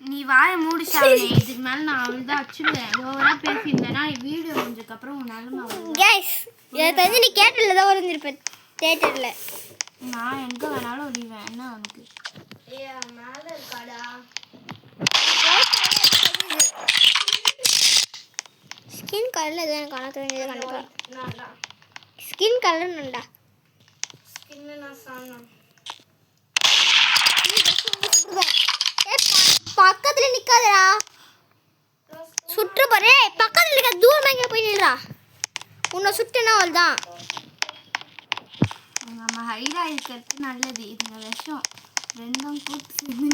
Speaker 2: நீ வாயை மூடி ஷவனே இதுக்கு மேல நான் அவள்தான் அச்சுடுவேன் ஓவரா பேசியிருந்தேன்னா வீடியோ முடிஞ்சதுக்கப்புறம் உன் நிலமை
Speaker 1: கேஸ் இதை தெரிஞ்சு நீ கேட்டல தான் ஒளிஞ்சிருப்ப தியேட்டர்ல
Speaker 2: நான் எங்க வேணாலும் ஒளிவேன் என்ன உனக்கு
Speaker 3: ஏய் மேல இருக்காடா
Speaker 1: ஸ்கின் கலர்ல எதுவும் எனக்கு காண தெரிஞ்சது கண்டிப்பா
Speaker 3: நான்டா
Speaker 1: ஸ்கின் கலர் நண்டா
Speaker 3: ஸ்கின் நான் சானா
Speaker 1: பக்கத்துல நிக்காதடா சுற்று பாரு பக்கத்துல இருக்க தூரமா எங்க போய் நில்றா உன்னை சுட்டுனா அவள்தான்
Speaker 2: நம்ம ஹைடா இருக்கிறது நல்லது இதுங்க விஷம் ரெண்டும் கூட்டு சேர்ந்து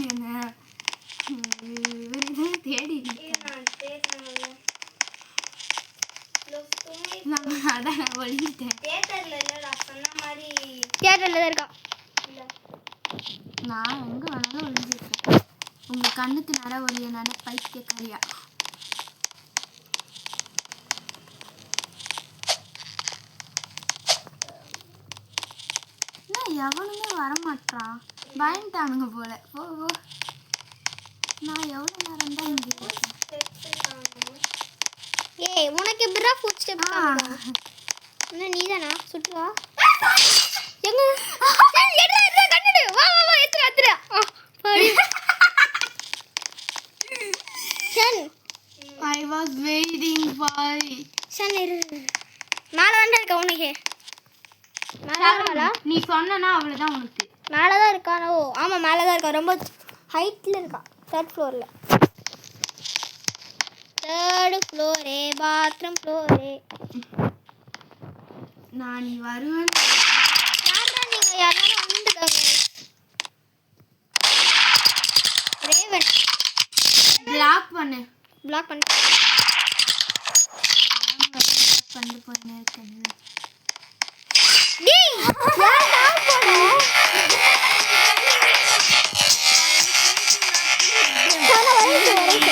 Speaker 2: இவருதான் தேடி
Speaker 3: நான் தேடுறேன்ல
Speaker 2: நம்ம அதான் ஒழிஞ்சிட்டேன்
Speaker 3: தியேட்டர்ல இல்லடா சொன்ன மாதிரி
Speaker 1: தியேட்டர்ல தான் இருக்கான்
Speaker 3: இல்ல
Speaker 2: நான் எங்க வேணாலும் ஒழிஞ்சிருக்கேன் உங்க கண்ணுக்கு நட ஒழியனால பைத்தியக்காரியா எவனுமே வரமாட்டான் பயந்துட்டானுங்க போல ஓ ஓ நான் எவ்வளோ நேரம் தான் இங்கே இருக்கேன்
Speaker 1: ஏய் உனக்கு எப்படிடா ஃபுட் ஸ்டெப் என்ன நீதானா சுட்டு வா எங்க ஏய், எடுடா, எடுடா, கட்டிடு. வா வா வா எத்துறா எத்துறா பாரு son
Speaker 2: I was waiting for
Speaker 1: son இரு மேலே தான் இருக்க உனக்கு மேலே இருக்கா
Speaker 2: நீ சொன்னா அவ்வளோதான் உனக்கு
Speaker 1: மேலே தான் இருக்கான் ஓ ஆமாம் மேலே தான் இருக்கா ரொம்ப ஹைட்டில் இருக்கான் 3rd ஃப்ளோரில் 3rd ஃப்ளோரே பாத்ரூம் ஃப்ளோரே
Speaker 2: நான் நீ வருவேன்
Speaker 1: யாரா நீங்கள் யாரும் வந்துருக்காங்க ரேவன்
Speaker 2: பிளாக் பண்ணு
Speaker 1: பிளாக் பண்ணி
Speaker 2: பண்ணி போயினே இருக்கேன்
Speaker 1: டேய் யாரா போற சானா வரைச்சு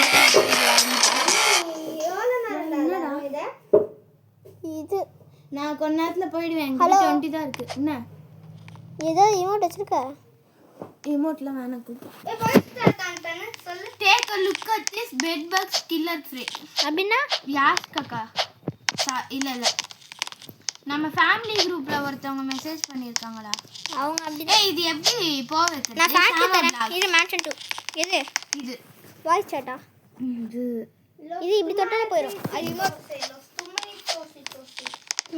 Speaker 1: இது
Speaker 2: நான் கொஞ்ச நேரத்தில் போயிடுவேன்
Speaker 1: Hello.
Speaker 2: 20 தான் இருக்கு என்ன
Speaker 1: ஏதோ இமோட் வச்சிருக்க
Speaker 2: ரிமோட்லாம் வேணாம்
Speaker 3: ஏ வாய்ஸ் ஸ்டார்ட் ஆன்ட்டனே சொல்லு
Speaker 2: take a look at this bed bugs killer spray
Speaker 1: அப்படின்னா
Speaker 2: யாஸ் கக்கா இல்லை இல்லை நம்ம ஃபேமிலி குரூப்பில் ஒருத்தவங்க மெசேஜ் பண்ணியிருக்காங்கடா
Speaker 1: அவங்க அப்படிதான்
Speaker 2: ஏய் இது எப்படி போக வைக்கிறது
Speaker 1: நான் ஃபேக்ட்
Speaker 2: Shamma
Speaker 1: தரேன்
Speaker 2: vlog.
Speaker 1: இது மேட்ச் 2 எது
Speaker 2: இது
Speaker 1: வாய்ஸ் சாட்டா
Speaker 2: இது
Speaker 1: இது இப்படி தொட்டாலே போயிடும்
Speaker 3: ஐயோ சேலோஸ் தும்மை தோசி தோசி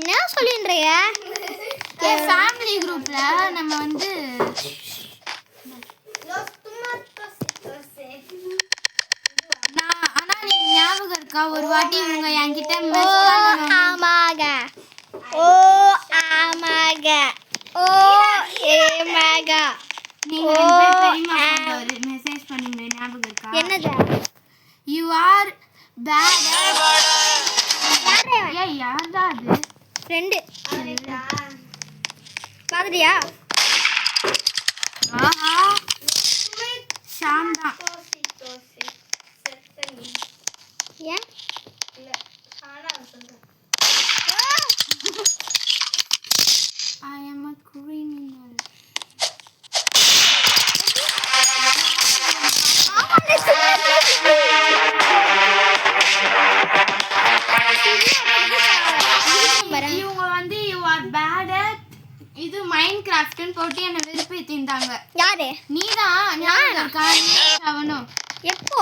Speaker 1: என்ன சொல்லின்றீங்க
Speaker 2: ஃபேமிலி குரூப்பில் நம்ம வந்து
Speaker 3: லோஸ் தும்மா தோசி தோசி
Speaker 2: நான் ஆனால் நீ ஞாபகம் இருக்கா ஒரு வாட்டி இவங்க என்கிட்ட
Speaker 1: ஓ
Speaker 2: மெசேஜ் பண்ணணும்
Speaker 1: ஆமாங்க ஓ ஆமாங்க ஓ ஏமாங்க
Speaker 2: நீங்க ரெண்டு பேர் பெரியமா ஒரு மெசேஜ் பண்ணீங்க ஞாபகம் இருக்கா
Speaker 1: என்னது
Speaker 2: யூ ஆர் பேட்
Speaker 1: யாரு
Speaker 2: ஏய் யார்டா அது
Speaker 1: ஃப்ரெண்டு
Speaker 3: அவரேடா
Speaker 1: பாக்குறியா
Speaker 2: ஆஹா ஷாம் தான் இது மைண்ட் கிராஃப்ட்னு போட்டு என்ன வெறுப்பேத்திருந்தாங்க.
Speaker 1: யாரு?
Speaker 2: நீதான். அவனும்
Speaker 1: எப்போ?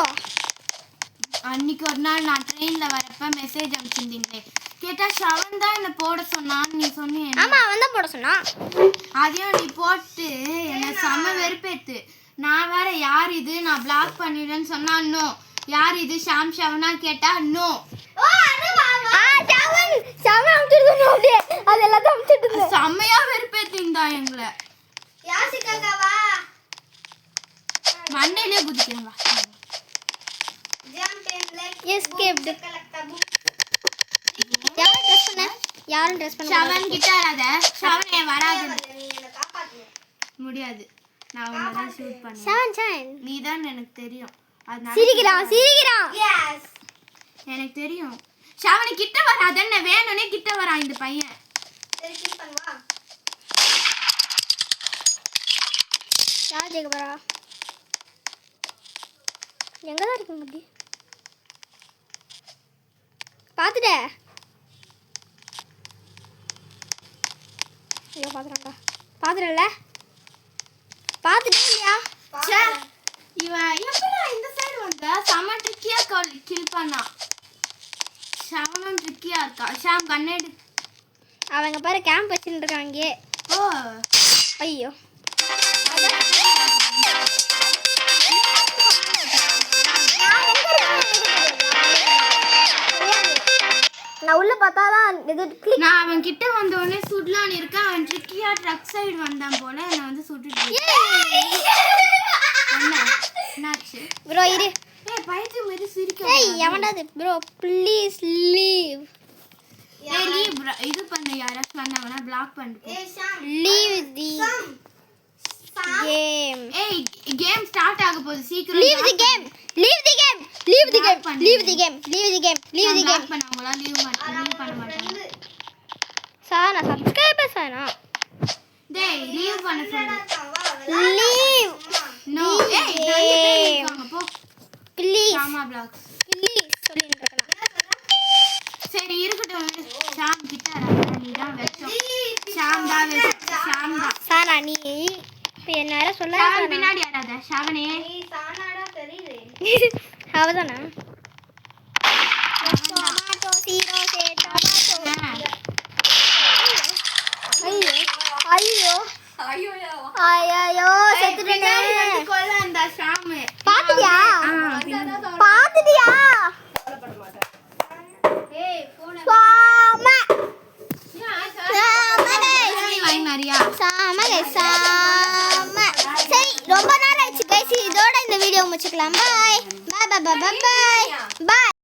Speaker 2: அன்னைக்கு ஒரு நாள் நான் ட்ரெயின்ல வரப்ப மெசேஜ் அனுப்பிச்சிருந்தீங்களே. கேட்டா ஷவன் தான் என்ன போட சொன்னான்னு நீ சொன்னீங்க.
Speaker 1: ஆமா அவன் தான் போட சொன்னான்.
Speaker 2: அதையும் நீ போட்டு என்ன செம வெறுப்பேத்து. நான் வேற யார் இது நான் பிளாக் பண்ணிடுறேன்னு சொன்னா நோ. யார் இது ஷாம் ஷவனா கேட்டா நோ. செம்மையா வெறுப்பேத்திருந்தா எங்களை. மண்டையிலே குதிக்கிறேன்.
Speaker 1: யாரும் ட்ரெஸ் பண்ண
Speaker 2: ஷவன் கிட்ட வராத. ஷவனே வராது. முடியாது. நான் உன்னை தான் ஷூட் பண்ணேன்.
Speaker 1: ஷவன்
Speaker 2: நீ தான் எனக்கு தெரியும். அதனால
Speaker 1: சிரிக்கிறான்.
Speaker 2: எனக்கு தெரியும். ஷவனி கிட்ட வராத. என்ன வேணும்னே கிட்ட வரான் இந்த பையன்.
Speaker 1: யார் ஜெயிக்க போறா? எங்கதான் இருக்க முடி? பாத்துட்ட? ஐயோ பாத்துறான்டா. பாத்துறல? பாத்துட்டியா?
Speaker 2: இவன் எப்படா இந்த சைடு வந்தா? செம ட்ரிக்கியா கில் பண்ணான். ஷவனும் ட்ரிக்கியா இருக்கா. ஷாம் கண்ணெடு.
Speaker 1: அவங்க பாரு கேம்ப் வச்சுட்டு இருக்காங்க.
Speaker 2: ஓ
Speaker 1: ஐயோ நான் உள்ள பார்த்தாதான் இது கிளிக்.
Speaker 2: நான் அவன் கிட்ட வந்த உடனே சுடலான்னு இருக்கேன். அவன் ட்ரிக்கியா ட்ரக் சைடு வந்தான் போல. நான் வந்து சுட்டுட்டு என்னாச்சு
Speaker 1: ப்ரோ இரு.
Speaker 2: ஏய் பைத்தியம் மாதிரி சிரிக்க.
Speaker 1: ஏய் எவன்டாது ப்ரோ ப்ளீஸ் லீவ்.
Speaker 2: ஏய் லீவ் ப்ரோ. இது பண்ணு யாராச்சும் வந்தாங்கன்னா பிளாக் பண்ணிட்டு.
Speaker 1: Leave the game.
Speaker 2: ஏய் கேம் ஸ்டார்ட் ஆக போகுது சீக்கிரம்.
Speaker 1: Leave the game. Leave the game. Leave the game. Leave the game. Leave the game. Leave the game.
Speaker 2: பண்ணவங்களா லீவ் பண்ண மாட்டாங்க.
Speaker 1: சார் நான் சப்ஸ்கிரைபர் சானா.
Speaker 2: டேய் லீவ் பண்ண சொல்லு.
Speaker 1: லீவ்.
Speaker 2: நோ ஏய் நான் இருக்காங்க போ.
Speaker 1: ப்ளீஸ்.
Speaker 2: ஷாமா பிளாக்ஸ்.
Speaker 1: ப்ளீஸ் சொல்லிட்டு இருக்கேன்.
Speaker 2: சரி இருக்கட்டும். ஷாம் கிட்ட வராத. நீ தான் வெச்சோம். ஷாம் தான் ஷாம் தான்.
Speaker 1: சாரா நீ இப்போ என்ன வேற சொல்ல?
Speaker 2: ஷாம் பின்னாடி வராத. ஷாவனே
Speaker 1: அவதானா? டொமேட்டோ ஜீரோ சே டொமேட்டோ. ஐயோ ஐயோ செத்துட்டேனே.
Speaker 2: கொல்ல அந்த ஷாம்.
Speaker 1: பாத்தியா? பாத்தியா?
Speaker 2: ஏய் போன்
Speaker 1: சாம சரி ரொம்ப நேரம் ஆயிடுச்சு கைஸ். இதோட இந்த வீடியோ முடிச்சுக்கலாம். பாய் பாய் பாய் பாய் பாய் பாய்.